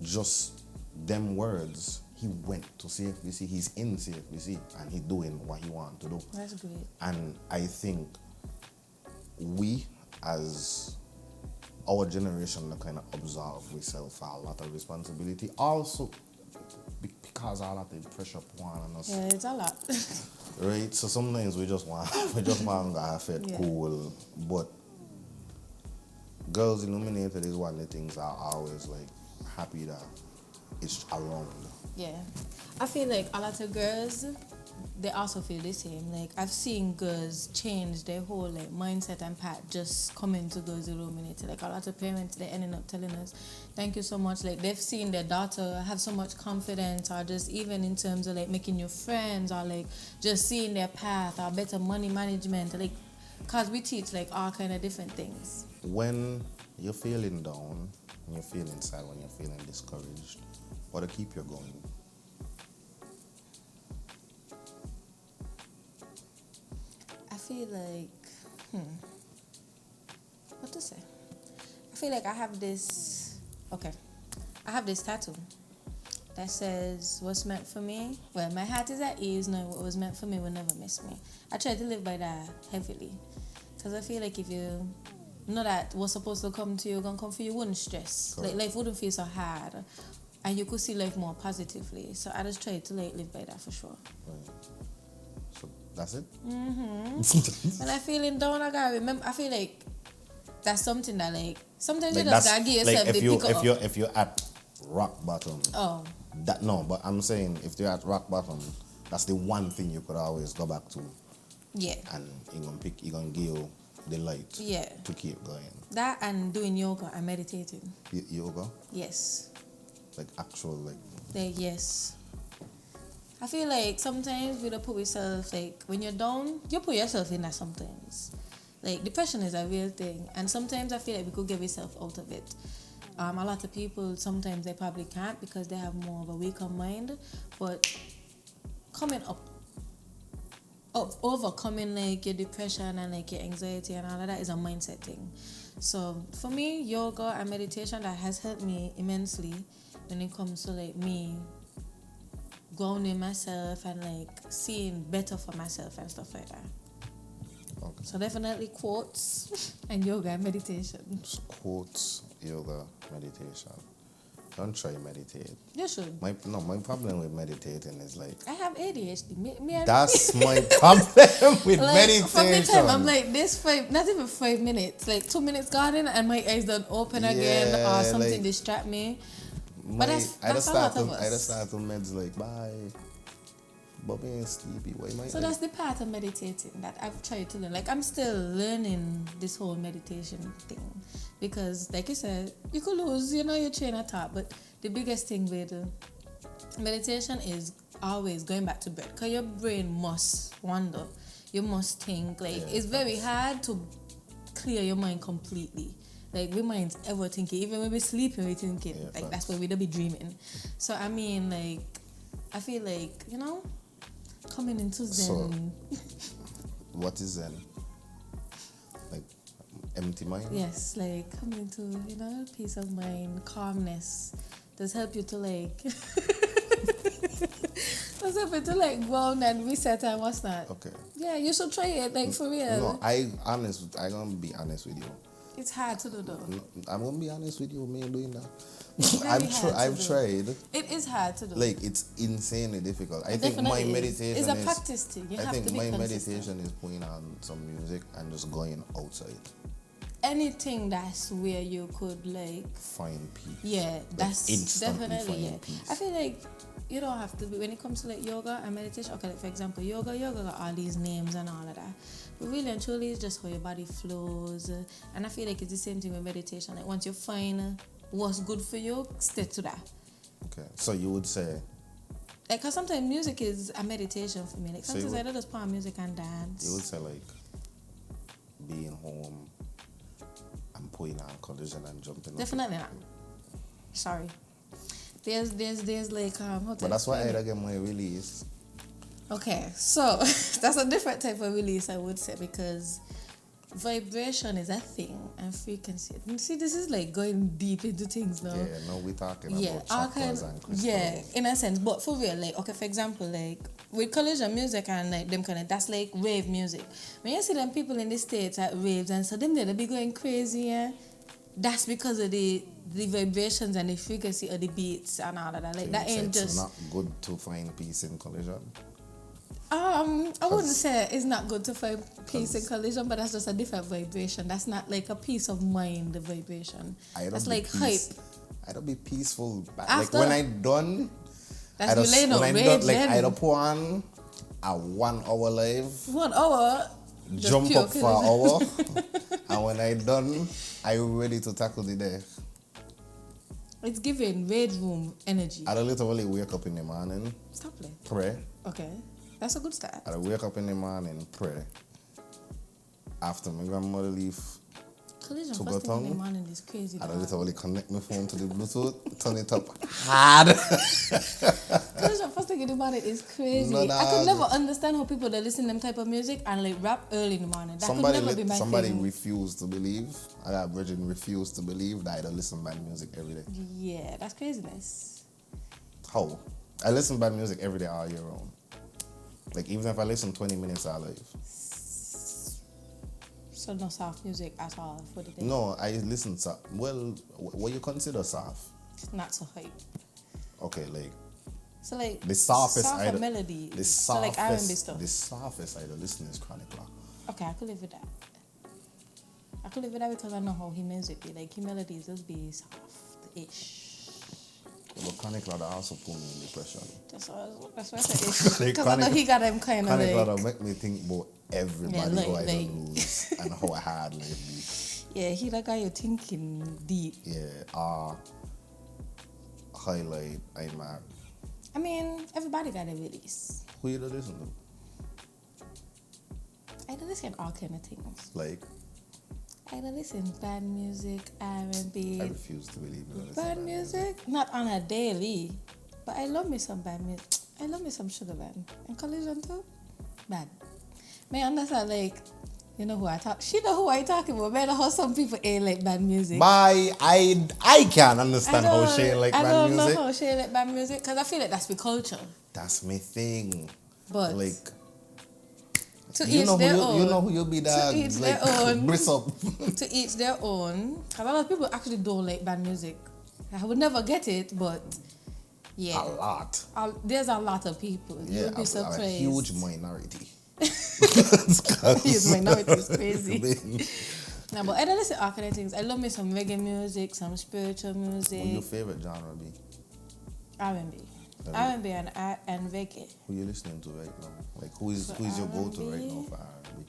just them words, he went to CFBC, he's in CFBC, and he's doing what he wants to do. That's great. And I think we, as our generation, kind of absolve ourselves a lot of responsibility. Also, because all of the pressure put on us. Yeah, it's a lot. Right? So sometimes we just want to have it cool. But Girls Illuminated is one of the things I always like happy that it's around. Yeah. I feel like a lot of girls, they also feel the same. Like, I've seen girls change their whole like mindset and path just coming to Girls Illuminated. Like, a lot of parents, they're ending up telling us, thank you so much. Like, they've seen their daughter have so much confidence, or just even in terms of like making new friends, or like just seeing their path, or better money management. Like, because we teach like all kind of different things. When you're feeling down, when you're feeling sad, when you're feeling discouraged, what to keep you going? I feel like, what to say? I feel like I have this tattoo that says, what's meant for me, well, my heart is at ease, knowing what was meant for me will never miss me. I try to live by that heavily, because I feel like if you know that what's supposed to come to you gonna come for you, wouldn't stress. Correct. Like, life wouldn't feel so hard, and you could see life more positively. So I just try to like live by that for sure. Right. So that's it? When I feeling down, I gotta remember. I feel like that's something that like sometimes Like you just gotta give yourself like the pick up. if you're at rock bottom. Oh. But I'm saying if you're at rock bottom, that's the one thing you could always go back to. Yeah. And you're gonna give you the light to keep going. That and doing yoga and meditating. Yoga? Yes. Like actual Yes. I feel like sometimes we don't put ourselves, like when you're down, you put yourself in that sometimes. Like depression is a real thing, and sometimes I feel like we could get ourselves out of it. A lot of people sometimes they probably can't because they have more of a weaker mind, but coming up, overcoming like your depression and like your anxiety and all of that is a mindset thing. So for me, yoga and meditation, that has helped me immensely when it comes to like me grounding myself and like seeing better for myself and stuff like that. Okay. So definitely quotes and yoga and meditation. Quotes, yoga, meditation. Don't try meditate. You should. My problem with meditating is like I have ADHD. Me that's my problem with like, meditation. From the time I'm like not even 5 minutes, like 2 minutes gone in and my eyes don't open again or something like, distract me. But that's a lot of us. I just start to meds like bye. But being sleepy, why am I? So that's the part of meditating that I've tried to learn. Like I'm still learning this whole meditation thing because, like you said, you could lose, your train of thought. But the biggest thing with meditation is always going back to breath, because your brain must wander. You must think. Like it's very hard to clear your mind completely. Like we minds ever thinking, even when we're sleeping, we're thinking. Yeah, like that's why we don't be dreaming. So I mean, like I feel like coming into Zen. So, what is Zen? Like empty mind? Yes, like coming into peace of mind, calmness. Does help you to like does help you to like go on and reset and what's that? Okay. Yeah, you should try it, like for real. No, I'm gonna be honest with you. It's hard to do though. No, I'm gonna be honest with you, me doing that. I've tried. It is hard to do. Like it's insanely difficult. I think my meditation is a practice thing. You have to be my consistent. meditation is putting on some music and just going outside. anything that's where you could like Find peace. Yeah, that's instantly definitely find peace. I feel like you don't have to be when it comes to like yoga and meditation. Okay, like for example, yoga got all these names and all of that. But really and truly, it's just how your body flows. And I feel like it's the same thing with meditation. Like once you find what's good for you, stick to that. Okay, so you would say. Like, cause sometimes music is a meditation for me. Like sometimes I don't just put on music and dance. You would say like being home and putting on collision and jumping. Definitely not. Sorry. There's like But that's why I get my release. Okay, so that's a different type of release, I would say, because vibration is a thing and frequency. See, this is like going deep into things now. Yeah, no, we're talking about chakras and crystals. Yeah, in a sense, but for real, like, okay, for example, like with collision music and like them kind of, that's like rave music. When you see them people in the States at raves and so them they be going crazy, yeah, that's because of the vibrations and the frequency of the beats and all of that. Like, So that ain't it's just not good to find peace in collision. I wouldn't say it's not good to find peace in collision, but that's just a different vibration. That's not like a peace of mind vibration. That's like hype. I don't be peaceful. After, like when I done, that's I just, when I done, like I don't put on a 1 hour live. 1 hour. Jump up for an hour, and when I done, I ready to tackle the day. It's giving red room energy. I don't literally wake up in the morning. Stop it. Pray. Okay. That's a good start. I wake up in the morning, pray. After my grandmother leave Collision to first go thing in the town, morning is crazy. I literally connect my phone to the Bluetooth, turn it up hard. Collision first thing in the morning is crazy. No, I could never understand how people that listen to them type of music and like rap early in the morning. That could never be my somebody thing. refused to believe. I got Virgin refused to believe that I don't listen to bad music every day. Yeah, that's craziness. How? I listen to bad music every day all year round. Like even if I listen 20 minutes all live. So no soft music at all for the day? No, I listen to, well, what you consider soft? It's not so hype. Okay, like So like the softest soft melody. The softest, so like R&B stuff. The softest I don't listen is Chronic Law. Okay, I could live with that. I could live with that because I know how his music be. Like his melodies just be soft-ish. But Chronic Law also put me in depression. That's why I said ish. Like Because I know he got them kind of Chronic like... Law make me think about everybody who I don't lose and how hard life be. Yeah, he that got you thinking deep. Yeah, highlight, I'm mad. I mean, everybody got a release. Who you don't listen to? I don't listen to all kind of things. Like? I don't listen to bad music, R&B. I refuse to believe it. Bad music? Not on a daily. But I love me some bad music. I love me some sugar band. And collision too? Bad. May I understand, like, you know who I talk. She know who I talking about. May I know how some people ain't like bad music. I can't understand how she ain't like bad music. I don't know how she ain't like bad music because I feel like that's the culture. That's my thing. But like, to each their own. You know who you'll be that to each like their own. bris up. To each their own. A lot of people actually don't like bad music. I would never get it, but yeah. A lot. There's a lot of people. Yeah, You'll be surprised. A huge minority. Huge minority is crazy. No, but I don't listen to all kind of things. I love me some reggae music, some spiritual music. What your favorite genre be? R&B. R&B and reggae. Who you listening to right now? Like who is your go-to right now for R&B?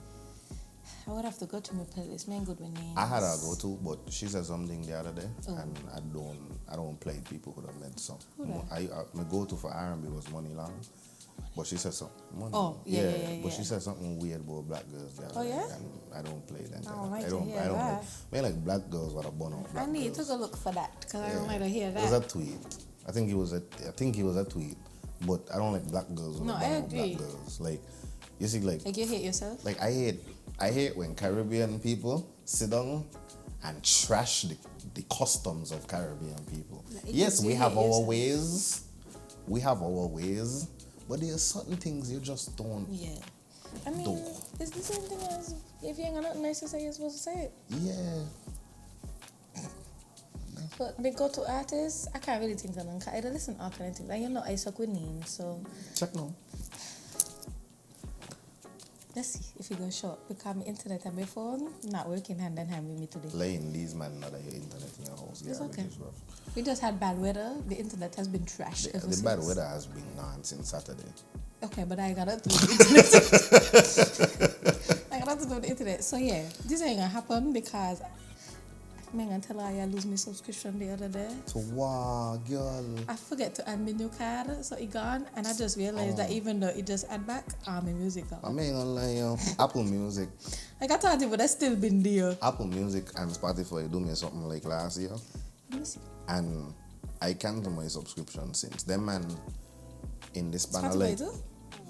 I would have to go to my playlist. Man, good with names. I had a go-to, but she said something the other day, and I don't play people who don't meant some. My go-to for R&B was Money Long, but she said something. Yeah. But she said something weird about black girls the other day, and I don't play them. I don't like. Man, like black girls what a bun out. I need to go look for that because I don't like to hear that. It was a tweet. I think it was a tweet, but I don't like black girls. No, I agree. Black girls, like you see, like you hate yourself. Like I hate when Caribbean people sit down and trash the customs of Caribbean people. Yes, we have our ways. We have our ways, but there are certain things you just don't. Yeah, I mean, it's the same thing as if you ain't got nothing nice to say, you're supposed to say it. Yeah. But they go to artists, I can't really think of them. I don't listen to all kind of things. And you know, I suck with names, so. Check now. Let's see if it goes short. Because my internet and my phone not working hand in hand with me today. Laying these man not your internet in your house. It's Yeah, okay. which is rough. We just had bad weather. The internet has been trashed ever The since. bad weather has been gone since Saturday. Okay, but I got to do the internet. I got to do the internet. So yeah, this ain't gonna happen because I'm gonna tell her I lose my subscription the other day. So wow, girl. I forget to add my new card, so it gone, and I just realized that even though it just add back, my music gone. I mean, online, Apple Music. Like I thought it would have still been there. Apple Music and Spotify do me something like last year, Let me see. and I canceled my subscription since then. Man, in this span of Spotify too?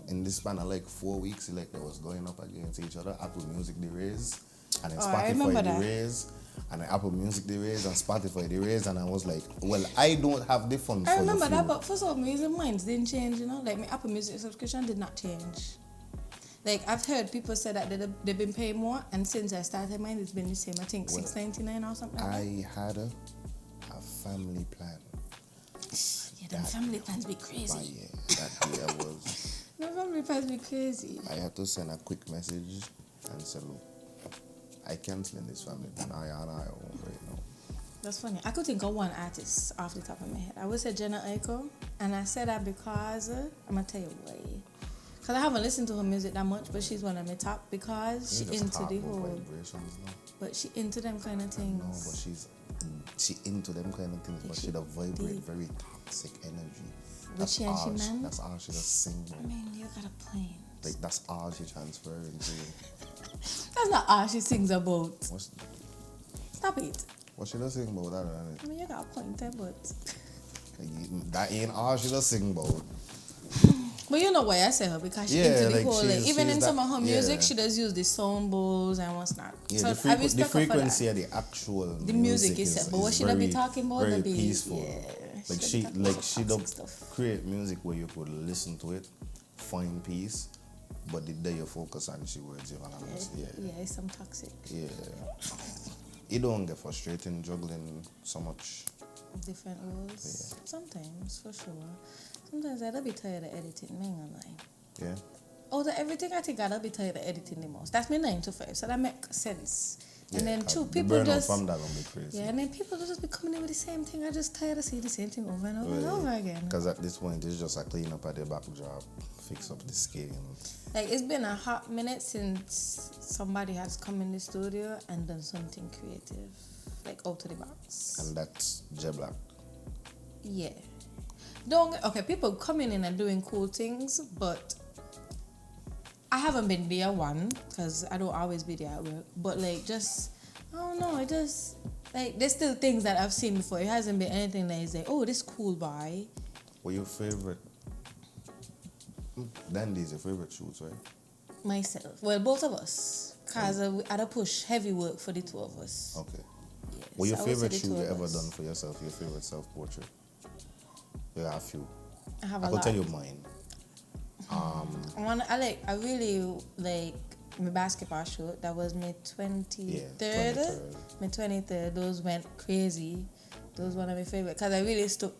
in this span of like 4 weeks, like they was going up against each other. Apple Music they raise, and then I remember Spotify they that. raise, and then Apple Music they raise, and Spotify they raise, and I was like, well, I don't have the funds. I for remember the that, few. but for some reason mine didn't change, you know? Like my Apple Music subscription did not change. Like I've heard people say that they've been paying more, and since I started mine, it's been the same. I think Well, $6.99 or something. Like I had a family plan. yeah, them family plans be But crazy. yeah, that day I was. Them family plans be crazy. I had to send a quick message and say, look, I canceling this family plan. I won't right now. That's funny. I could think of one artist off the top of my head. I would say Jenna Aiko, and I said that because I'm gonna tell you why. Because I haven't listened to her music that much, but she's one of my top because You she just into talk the about whole, vibrations now. but she into them kind of things. No, but she into them kind of things, but she don't vibrate deep. very toxic energy. But she and she all man? That's all she just sing I about. mean, you got a plan. Like that's all she transferring to. That's not all she sings about. What's Stop it. what she does sing about that? I mean, you got a point there, but That ain't all she does sing about. you know why I say her because she Yeah, into the like whole like even she's in some of her that- music yeah. she does use the sound bowls and what's not. Yeah, So the, I the respect her for that. frequency of the actual The music is but what she don't be talking about very the be peaceful. yeah, Like don't she talk like about she toxic don't stuff. create music where you could listen to it, find peace, but the day you focus on she words you're gonna miss. Yeah. Yeah, it's some toxic Yeah. It don't get frustrating juggling so much. different roles. Sometimes for sure. Sometimes I'd be tired of editing, I ain't gonna lie. Yeah. Everything I think I'd be tired of editing the most. That's my 9 to 5, so that makes sense. Yeah, And then two the people burnout just from that gonna be crazy. yeah, and then people just be coming in with the same thing. I just tired of seeing the same thing over and over and over again. Because at this point it's just a clean up at the backdrop, fix up the skin. Like it's been a hot minute since somebody has come in the studio and done something creative, like out of the box. And that's J Black. Yeah. People coming in and doing cool things, but I haven't been there one because I don't always be there at work. But like just I don't know, it just like there's still things that I've seen before. It hasn't been anything that is like, oh, this cool boy. What your favorite? Dandy's your favorite shoots, right? Myself. Well, both of us. Because I had to push heavy work for the two of us. Okay. Yes, What your I would say favorite the shoot two you of ever us. done for yourself? Your favorite self-portrait? You got a few. I have I a could lot. tell you mine. I really like my basketball shoot. That was my 23rd. 23rd. My 23rd. Those went crazy. Those one of my favorite. Because I really step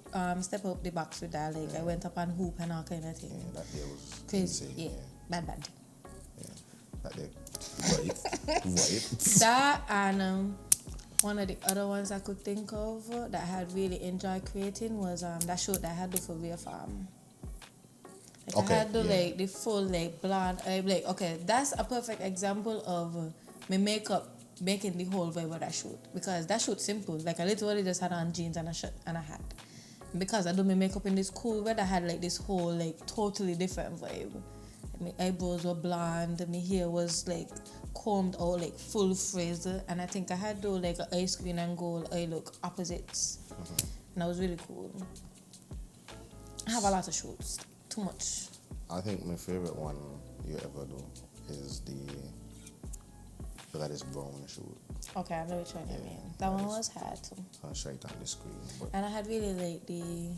up the box with that. Like I went up on hoop and all kind of thing. Yeah, that day was Crazy. insane. Yeah. Bad. Yeah. That day. Right. That and one of the other ones I could think of that I had really enjoyed creating was that shoot that I had to for Real Farm. Like Okay, I had to yeah. like the full like blonde. That's a perfect example of my makeup making the whole vibe of that shoot because that shoot simple. Like I literally just had on jeans and a shirt and a hat. And because I do my makeup in this cool way, I had like this whole like totally different vibe. My eyebrows were blonde, my hair was like combed out like full frizz, and I think I had to like an ice cream and gold eye look opposites, and that was really cool. I have a lot of shoots, too much. I think my favorite one you ever do is this brown shoot. Okay, I know which one you mean. That one was hard too. I'll show it on the screen. But And I had really like the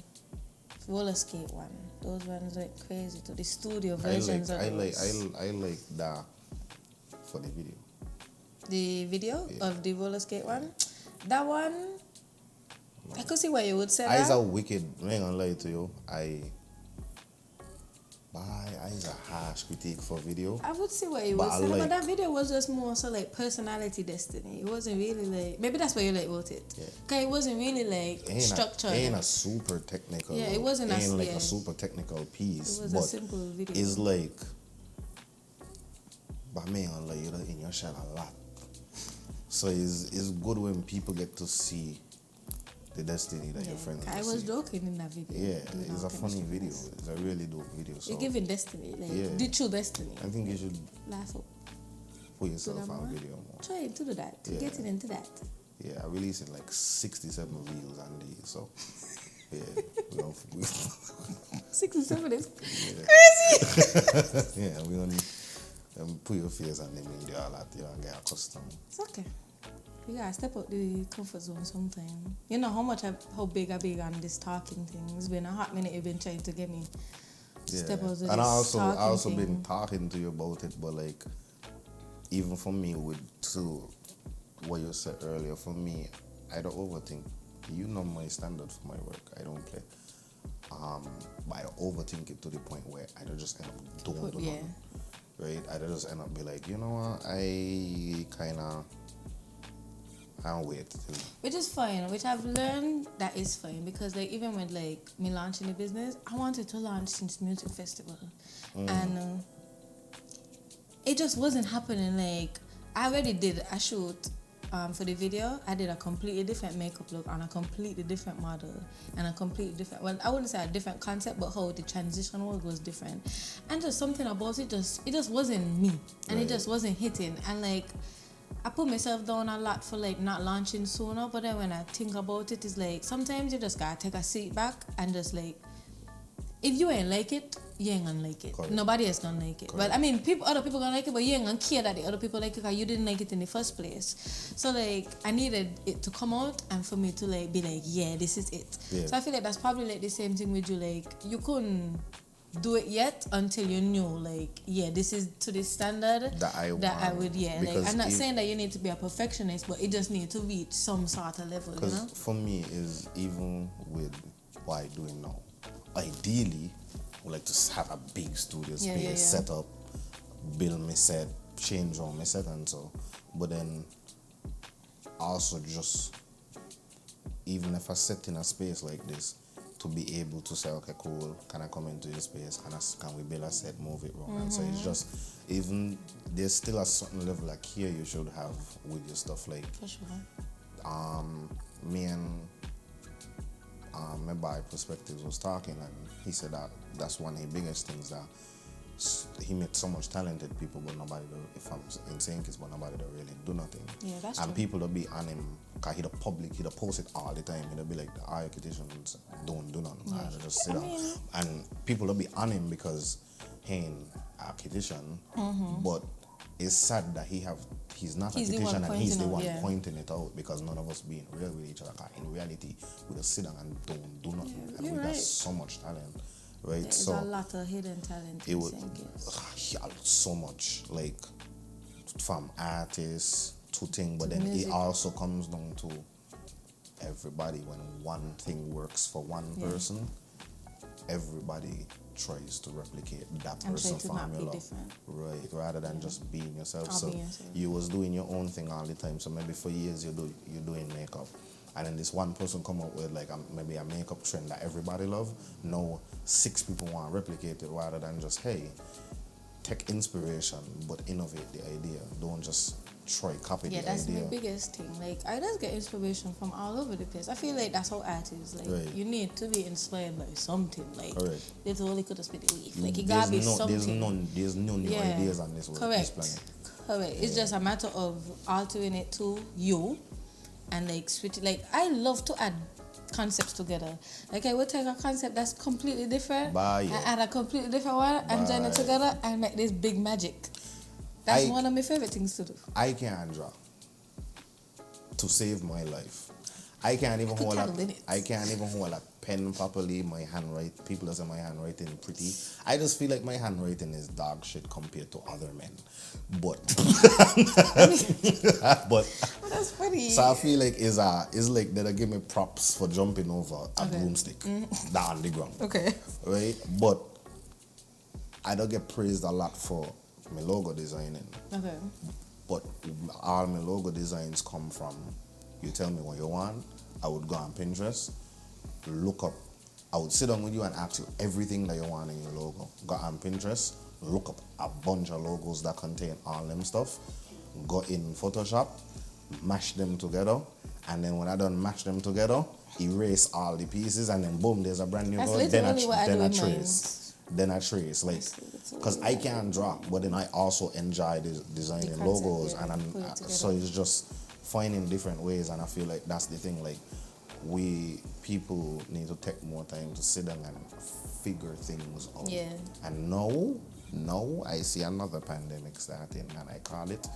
roller skate one. Those ones went crazy too. The studio versions of those. I like that for the video. The video Yeah. of the roller skate one. That one, I could see why you would say Eyes that. are wicked. I ain't gonna lie to you. It's a harsh critique for video. I would say what it But was I saying, but like- that video was just more so like personality Destiny. It wasn't really like, maybe that's why you like wrote it. Yeah. Cause it wasn't really like structured. Ain't a super technical. Yeah, it wasn't ain't like yeah. a super technical piece. It was but a simple video. It's like, but man, like you're in your shell a lot. So it's good when people get to see the Destiny that your friends. I was joking in that video. Yeah, it's a funny video. It's a really dope video. So You're giving Destiny, like Yeah. the true Destiny. I think you should Laugh up. put yourself that on more? video more. Try to do that. Yeah. Getting into that. Yeah, I released it like 67 views on these. So yeah, we 67 is yeah. crazy. Yeah, we only put your face on the media a lot, you know, and get accustomed. It's okay. You gotta step out the comfort zone sometime. You know how big on this talking thing. It's been a hot minute you've been trying to get me to step out of this And I also talking been thing. talking to you about it, but like even for me what you said earlier, for me, I don't overthink. You know my standard for my work. I don't play. But I overthink it to the point where I don't just end up doing nothing. Right? I don't just end up be like, you know what, I don't wait. Which is fine, which I've learned that is fine because like even with like me launching the business, I wanted to launch since music festival. And it just wasn't happening. Like I already did a shoot for the video. I did a completely different makeup look on a completely different model and a completely different, well, I wouldn't say a different concept, but how the transition was different. And just something about it just wasn't me. And it just wasn't hitting. And like I put myself down a lot for like not launching sooner, but then when I think about it, it's like sometimes you just gotta take a seat back and just like, if you ain't like it, you ain't gonna like it. Correct. Nobody else gonna like it. Well, I mean, other people gonna like it, but you ain't gonna care that the other people like it because you didn't like it in the first place. So like, I needed it to come out and for me to like be like, yeah, this is it. Yeah. So I feel like that's probably like the same thing with you. Like, you couldn't do it yet until you knew like, yeah, this is to this standard That I would, yeah. Like, I'm not saying that you need to be a perfectionist, but it just need to reach some sort of level, you Because know? for me, is even with what I doing now, ideally, I would like to have a big studio space set up, build my set, change all my set and so. But then also just, even if I set in a space like this, to be able to say, okay, cool, can I come into your space? Can we build a set, move it wrong? And so it's just, even, there's still a certain level of care you should have with your stuff. Like, For sure. me and my by perspectives was talking, and he said that that's one of the biggest things, that he met so much talented people, but nobody, if I'm in saying this, but nobody that really do nothing. Yeah, that's and true. people that be on him, cause he the public, he the post it all the time. He'll be like, the architects don't do nothing. Yeah. They just sit down. And people that be on him because he ain't architectuan, but it's sad that he's not He's the architectuan one and he's the pointing one out, yeah. pointing it out, because none of us being real with each other. Cause in reality, we just sit down and don't do nothing. Yeah, and you're we got right. so much talent, right? There's So a lot of hidden talent it in would St. yeah, so much, like from artists to thing, but To then music. it also comes down to everybody. When one thing works for one person, everybody tries to replicate that And person try to not be formula, different. right? Rather than just being yourself. Or So being yourself. you was doing your own thing all the time. So maybe for years you're doing makeup, and then this one person come up with like maybe a makeup trend that everybody love. Now 6 people want to replicate it, rather than just, hey, take inspiration but innovate the idea. Don't just try copy Yeah, the that's idea. my biggest thing. Like, I just get inspiration from all over the place. I feel like that's how art is. Like, Right. you need to be inspired by something. Like, Correct. it's only could have been the leaf. Like, it gotta be something. There's no new Yeah. ideas on this world, this Correct. planet. Correct. It's just a matter of altering it to you and like switch it. Like, I love to add concepts together. Like, I would take a concept that's completely different and add a completely different one and join it together and make this big magic. That's one of my favorite things to do. I can't draw to save my life. I can't even hold a pen properly. My handwriting, people that say my handwriting pretty. I just feel like my handwriting is dog shit compared to other men. But That's funny. so I feel like it's like they give me props for jumping over a broomstick down the ground. Okay. Right? But I don't get praised a lot for my logo designing. Okay. But all my logo designs come from, you tell me what you want, I would go on Pinterest, look up, I would sit down with you and ask you everything that you want in your logo. Go on Pinterest, look up a bunch of logos that contain all them stuff, go in Photoshop, mash them together, and then when I done mash them together, erase all the pieces, and then boom, there's a brand new logo. Then I trace, like, because I can't draw, but then I also enjoy designing logos, and so it's just finding different ways, and I feel like that's the thing, like, we people need to take more time to sit down and figure things out. Yeah. And now I see another pandemic starting, and I call it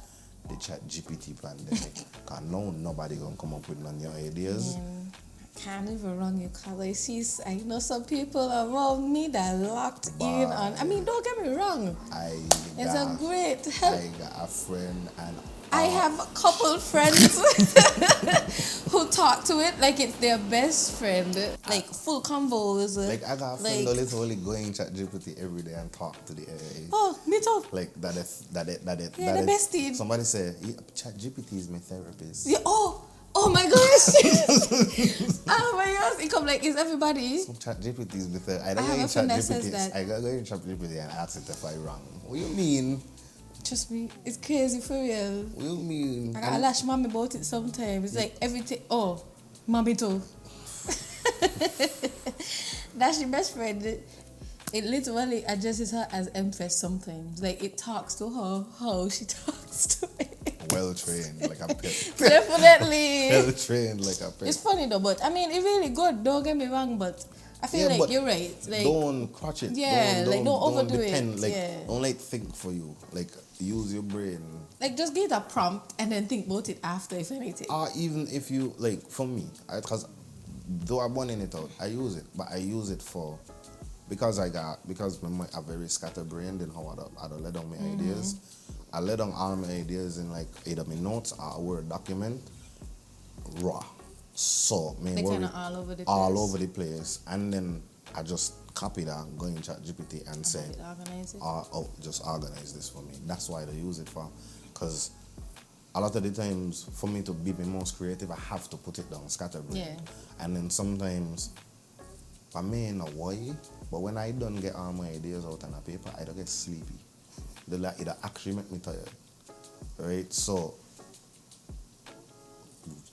the ChatGPT pandemic. Because now nobody gonna come up with no new ideas. Can't even run you, because I know some people around me that locked in on. I mean, don't get me wrong. It's a great help. I got a friend, and I have a couple friends who talk to it like it's their best friend, like full combos. Like I got a friend that literally going ChatGPT every day and talk to the AI. Oh, me too. Like that is Yeah, the bestie. Somebody said ChatGPT is my therapist. Yeah. Oh my gosh. Oh my gosh. It come like, is everybody? So ChatGPT is my therapist. I have a friend that says that. I gotta go in ChatGPT and ask it if I wrong. What do you mean? Trust me, it's crazy for real. What do you mean? I gotta lash mommy about it sometimes. It's like everything. Oh, mommy too. That's your best friend. It literally addresses her as Empress sometimes. Like, it talks to her how she talks to me. Well trained, like a pet. Definitely. Well trained, like a pet. It's funny though, but I mean, it's really good. Don't get me wrong, but I feel like you're right. Like, don't crutch it. Yeah, don't overdo it. Like, yeah. don't like think for you. Like, use your brain. Like, just get a prompt and then think about it after, if anything. Or even if you, like, for me, because though I'm burning it out, I use it, but I use it for, because I'm a very scattered brain, then how I don't let down my ideas. I let down all my ideas in, like, either my notes or a Word document, raw. So, like worry, kind of all over the place. And then I just copy that, go in ChatGPT and say, just organize this for me. That's why I use it for. Because a lot of the times, for me to be the most creative, I have to put it down, scatterbrain. Yeah. And then sometimes, I may know why, but when I don't get all my ideas out on a paper, I don't get sleepy. It'll actually make me tired. Right? So,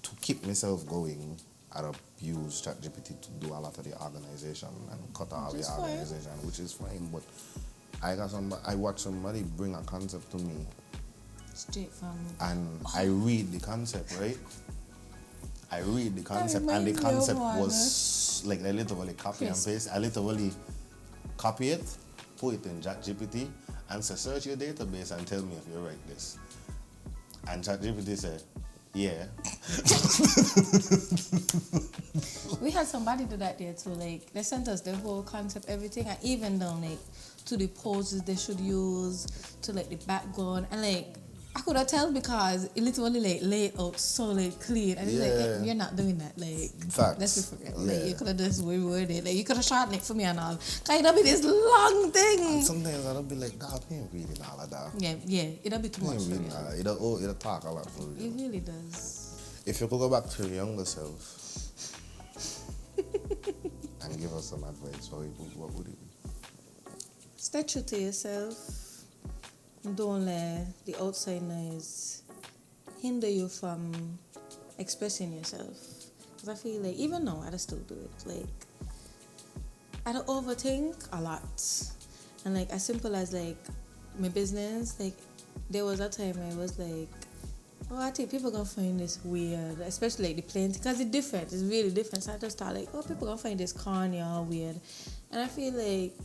to keep myself going, I use ChatGPT to do a lot of the organization and cut out the organization, which is fine. But I watched somebody bring a concept to me, straight from, and I read the concept, right? I read the concept, and the concept was like I literally copy and paste. I literally copy it, put it in ChatGPT, and say search your database and tell me if you write this. And ChatGPT said, yeah. We had somebody do that there too. Like, they sent us the whole concept, everything, and even down like to the poses they should use, to like the background, and like I could have tell because it literally like laid out so like clean, and it's like you're not doing that. Like, facts. Let's be for real. Like, you could have just reworded it. Like, you could have shortened it for me and all. Cause it'll be this long thing. And sometimes I'll be like, God, I ain't reading all of that. Yeah, it'll be too much for you. It'll talk a lot for you. It really does. If you could go back to your younger self and give us some advice, what would it be? Stay true to yourself. Don't let the outside noise hinder you from expressing yourself. Because I feel like, even now, I still do it. Like, I don't overthink a lot. And like, as simple as like my business, like, there was a time I was like, oh, I think people gonna find this weird, especially like the playing, because it's different, it's really different. So I just thought like, oh, people gonna find this corny or weird. And I feel like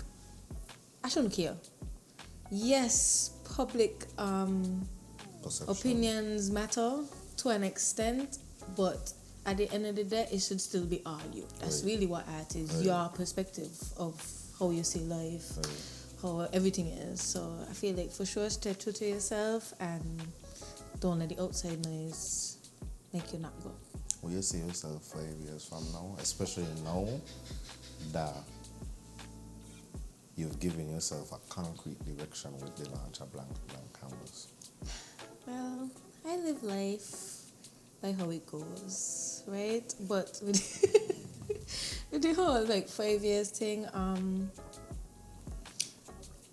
I shouldn't care. Yes, public opinions matter to an extent, but at the end of the day, it should still be all you. That's really what art is, your perspective of how you see life, how everything is. So I feel like for sure, stay true to yourself and don't let the outside noise make you not go. Will you see yourself 5 years from now, especially now that you've given yourself a concrete direction with the launch of blank canvas? Well, I live life like how it goes, right? But with, with the whole like 5 years thing,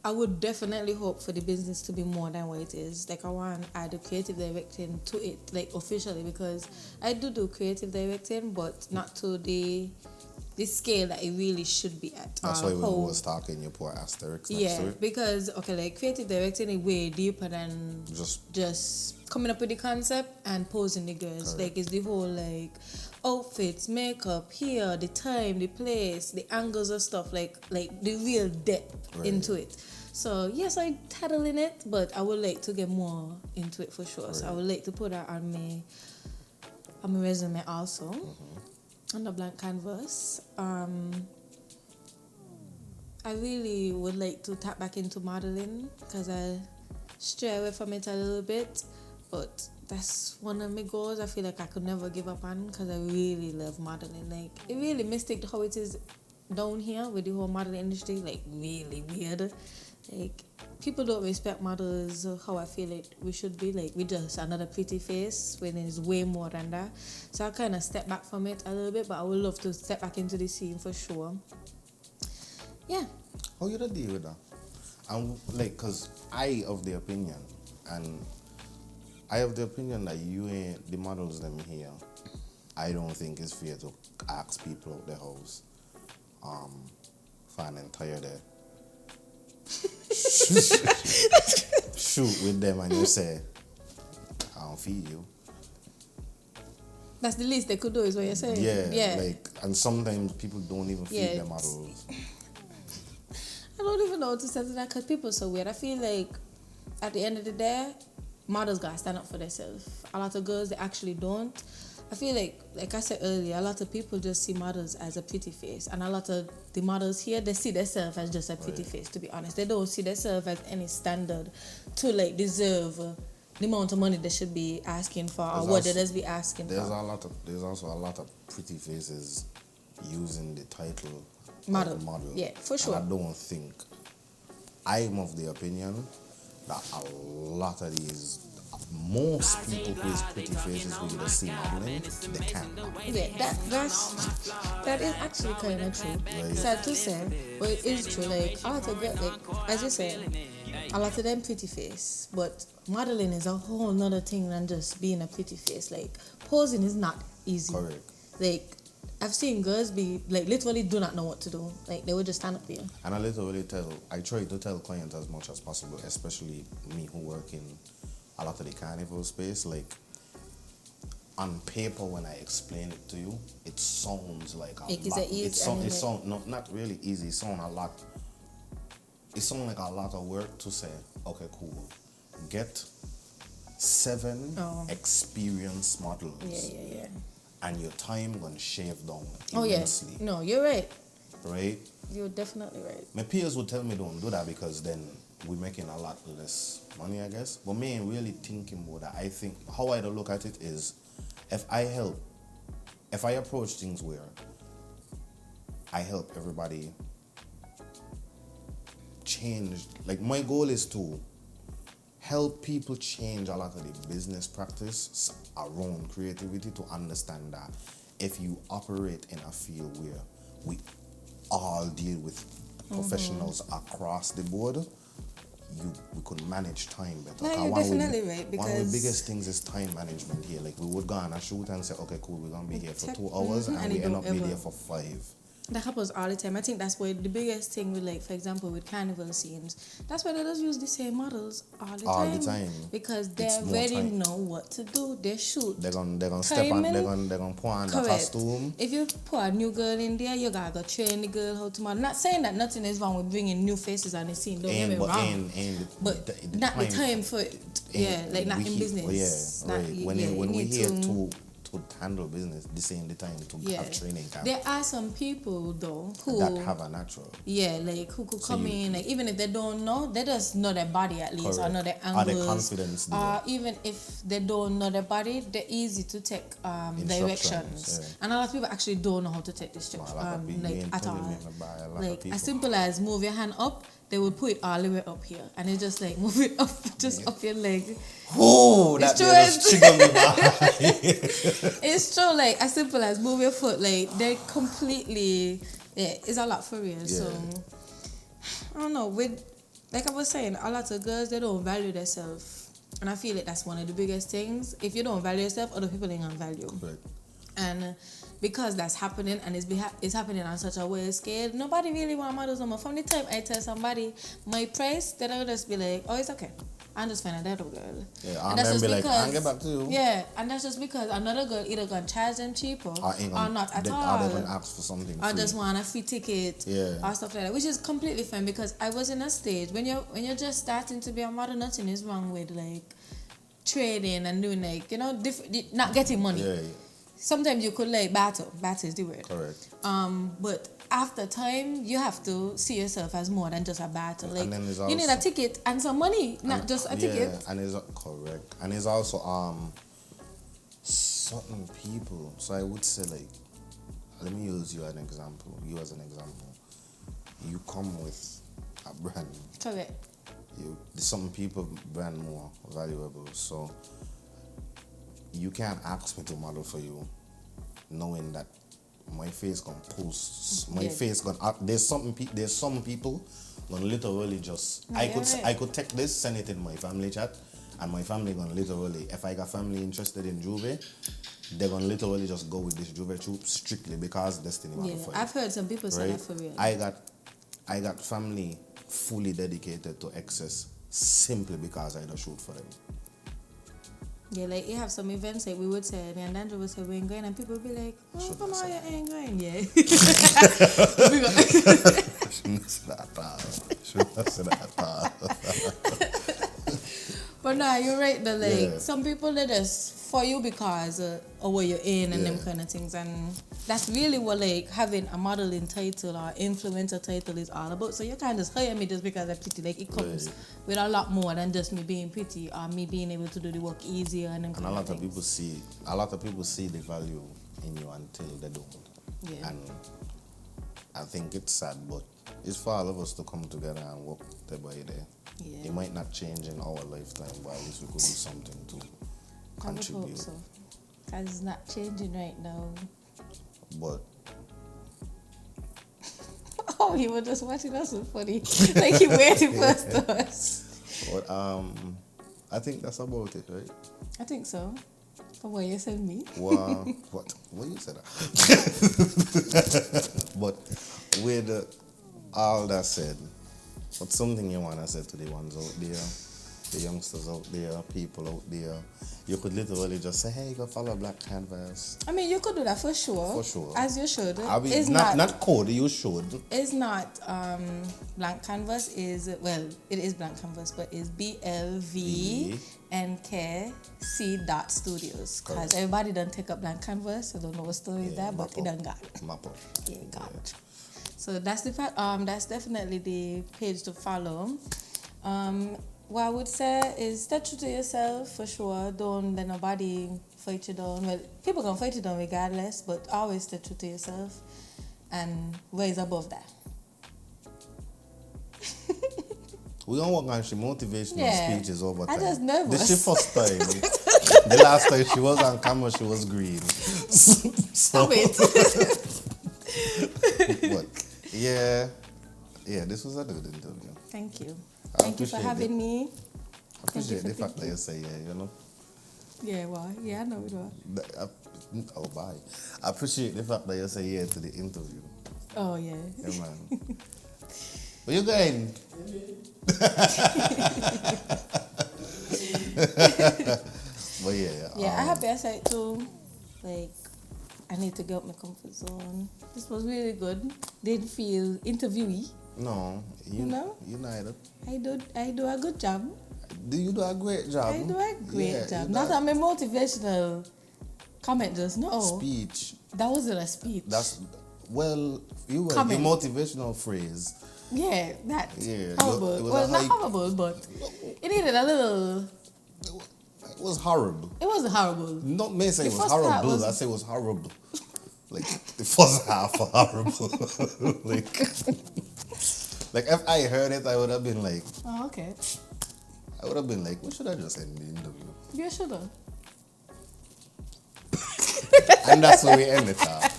I would definitely hope for the business to be more than what it is. Like I want to add the creative directing to it, like officially, because I do creative directing, but not to the scale that it really should be at. That's why when we was talking, you put asterisks next to it. Because okay, like creative directing is way deeper than just coming up with the concept and posing the girls. Correct. Like it's the whole like outfits, makeup, here, the time, the place, the angles of stuff, like the real depth into it. So yes, I tattle in it, but I would like to get more into it for sure. Right. So I would like to put that on my resume also. On the blank canvas. I really would like to tap back into modeling because I stray away from it a little bit, but that's one of my goals. I feel like I could never give up on because I really love modeling. Like it really mystic how it is down here with the whole modeling industry. Like really weird. Like people don't respect models how I feel like we should be. Like we just another pretty face when it's way more than that. So I kind of step back from it a little bit, but I would love to step back into the scene for sure. Yeah. How you deal with that? And like, cause I have the opinion that you ain't the models them here. I don't think it's fair to ask people out the house, for an entire day. Shoot with them and you say, I don't feed you. That's the least they could do, is what you're saying. Yeah. Like, and sometimes people don't even feed their models. I don't even know what to say to that because people are so weird. I feel like at the end of the day, models gotta stand up for themselves. A lot of girls, they actually don't. I feel like I said earlier, a lot of people just see models as a pretty face. And a lot of the models here, they see themselves as just a pretty face, to be honest. They don't see themselves as any standard to like deserve the amount of money they should be asking for or what they just be asking for. There's also a lot of pretty faces using the title model. Of model. Yeah, for sure. And I don't think, I'm of the opinion that a lot of these, most people who is pretty faces who you just see modeling, they can't. Yeah, that is actually kind of true. Right. Sad to say, but it is true. Like a lot of like as you said, a lot of them pretty face, but modeling is a whole nother thing than just being a pretty face. Like posing is not easy. Correct. Like I've seen girls be like literally do not know what to do. Like they would just stand up there. And I try to tell clients as much as possible, especially me who work in a lot of the carnival space, like on paper when I explain it to you, it sounds like a lot. Not really easy. It sounds like a lot of work to say, okay, cool. Get 7 experienced models. Yeah. And your time gonna shave down Oh immensely. yeah. No, you're right. Right? You're definitely right. My peers would tell me don't do that because then we're making a lot less money, I guess. But me ain't really thinking about that. I think how I look at it is if I approach things where I help everybody change, like my goal is to help people change a lot of the business practice around creativity to understand that if you operate in a field where we all deal with professionals across the board, we could manage time better. No, you're definitely right. Because one of the biggest things is time management here. Like we would go on a shoot and say, okay, cool, we're gonna be here for 2 hours, and we end up being there for 5. That happens all the time. I think that's why the biggest thing with, like, for example, with carnival scenes, that's why they just use the same models all the time. Because they already know what to do. They shoot. They're gonna step on. They're gonna put on the costume. If you put a new girl in there, you gotta go train the girl how to model. Not saying that nothing is wrong with bringing new faces on the scene. Don't get me wrong. Not the time for it. Yeah, like not in business. Yeah, right. When we hear to could handle business, this ain't the time to have training camp. There are some people though who that have a natural. Yeah, like who could come in, like even if they don't know, they just know their body at least, or know their angles. Or the confidence there. Even if they don't know their body, they're easy to take directions. Yeah. And a lot of people actually don't know how to take this like at all. Like as simple as move your hand up, they would put it all the way up here, and it's just like move it up, just up your leg. Oh, that just triggered me back. It's true, like as simple as move your foot, like they're completely, it's a lot for real. Yeah. So I don't know, with like I was saying, a lot of girls, they don't value themselves, and I feel like that's one of the biggest things. If you don't value yourself, other people ain't gonna value. Right. And because that's happening, and it's happening on such a wide scale, nobody really want models no more. From the time I tell somebody my price, then I'll just be like, oh, it's okay, I'm just finding that girl. Yeah, and that's just be because, like, I'll get back to you. Yeah, and that's just because another girl either gonna charge them cheaper or not at all. Or they're gonna ask for something or just want a free ticket or stuff like that, which is completely fine, because I was in a stage when you're just starting to be a model, nothing is wrong with like trading and doing like, you know, not getting money. Yeah. Sometimes you could like battle is the word. Correct. But after time, you have to see yourself as more than just a battle. Like you need a ticket and some money, not just a ticket. And it's correct. And it's also certain people. So I would say, like, let me use you as an example. You come with a brand. Correct. Some people brand more valuable. So you can't ask me to model for you, knowing that my face gonna post, face gonna. There's some people gonna literally just. I could take this, send it in my family chat, and my family gonna literally. If I got family interested in Juve, they're gonna literally just go with this Juve troop strictly because Destinee model for you. I've heard some people say that for real. I got family fully dedicated to Excess simply because I don't shoot for them. Yeah, like you have some events like we would say, me and Andrew would say we ain't going, and people would be like, oh, come on, you ain't going. Yeah. Shouldn't say that at all. But nah, you're right though, like some people they just for you because of where you're in and them kind of things, and that's really what like having a modeling title or influencer title is all about. So you can't just hire me just because I'm pretty. Like it comes with a lot more than just me being pretty or me being able to do the work easier and them kind of things. A lot of people see the value in you until they don't. Yeah. And I think it's sad, but it's for all of us to come together and work day by day. Yeah. It might not change in our lifetime, but at least we could do something to contribute. I hope so. Because it's not changing right now. But oh, he was just watching us so funny. Like he waiting for us. But I think that's about it, right? I think so. From what you said me. Wow. What you said that? But with all that said, what's something you want to say to the ones out there, the youngsters out there, people out there? You could literally just say, hey, go follow Black Canvas. I mean, you could do that for sure. For sure. As you should. It's not code, you should. It's not Blank Canvas, it is Blank Canvas, but it's BLVNKC.studios. Because everybody done take up Blank Canvas. I don't know what story is that, but it done got it. Map up. Yeah, got it. So that's that's definitely the page to follow. What I would say is stay true to yourself for sure. Don't let nobody fight you down. Well, people can fight you down regardless, but always stay true to yourself and rise above that. We're going to work on she motivational speeches over time. I'm just nervous. This is first time. The last time she was on camera, she was green. So wait. But yeah, this was a good interview. Thank you. Thank you for having me. I appreciate the fact that you say you know. Yeah, well, yeah, I know it was. Oh, bye. I appreciate the fact that you say to the interview. Oh, yeah. Yeah, man. Where you going? But yeah, I'm happy I said too. Like, I need to get out my comfort zone. This was really good. Didn't feel interviewee. No, you know. I do a good job. Do you do a great job? I do a great job. Not I'm a motivational Comment just no. Speech. That wasn't a speech. You were the motivational phrase. Yeah, that. Yeah, horrible. it was well, not horrible, but it needed a little. It was horrible. It wasn't horrible. Not me saying it was horrible. I say it was horrible. Like the first half was horrible. like if I heard it, I would have been like, oh, okay. I would have been like, what should I just end the interview? You should have. And that's where we end it off.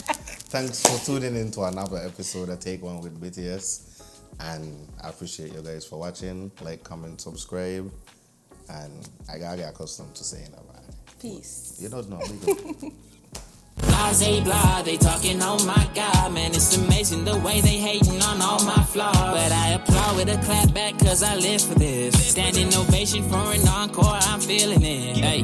Thanks for tuning in to another episode of Take One with BTS. And I appreciate you guys for watching. Like, comment, subscribe. And I gotta get accustomed to saying that, right? Peace. You don't know. Blase blah, they talking, oh my God, man, it's amazing the way they hating on all my flaws. But I applaud with a clap back, cause I live for this. Standing ovation for an encore, I'm feeling it. Hey.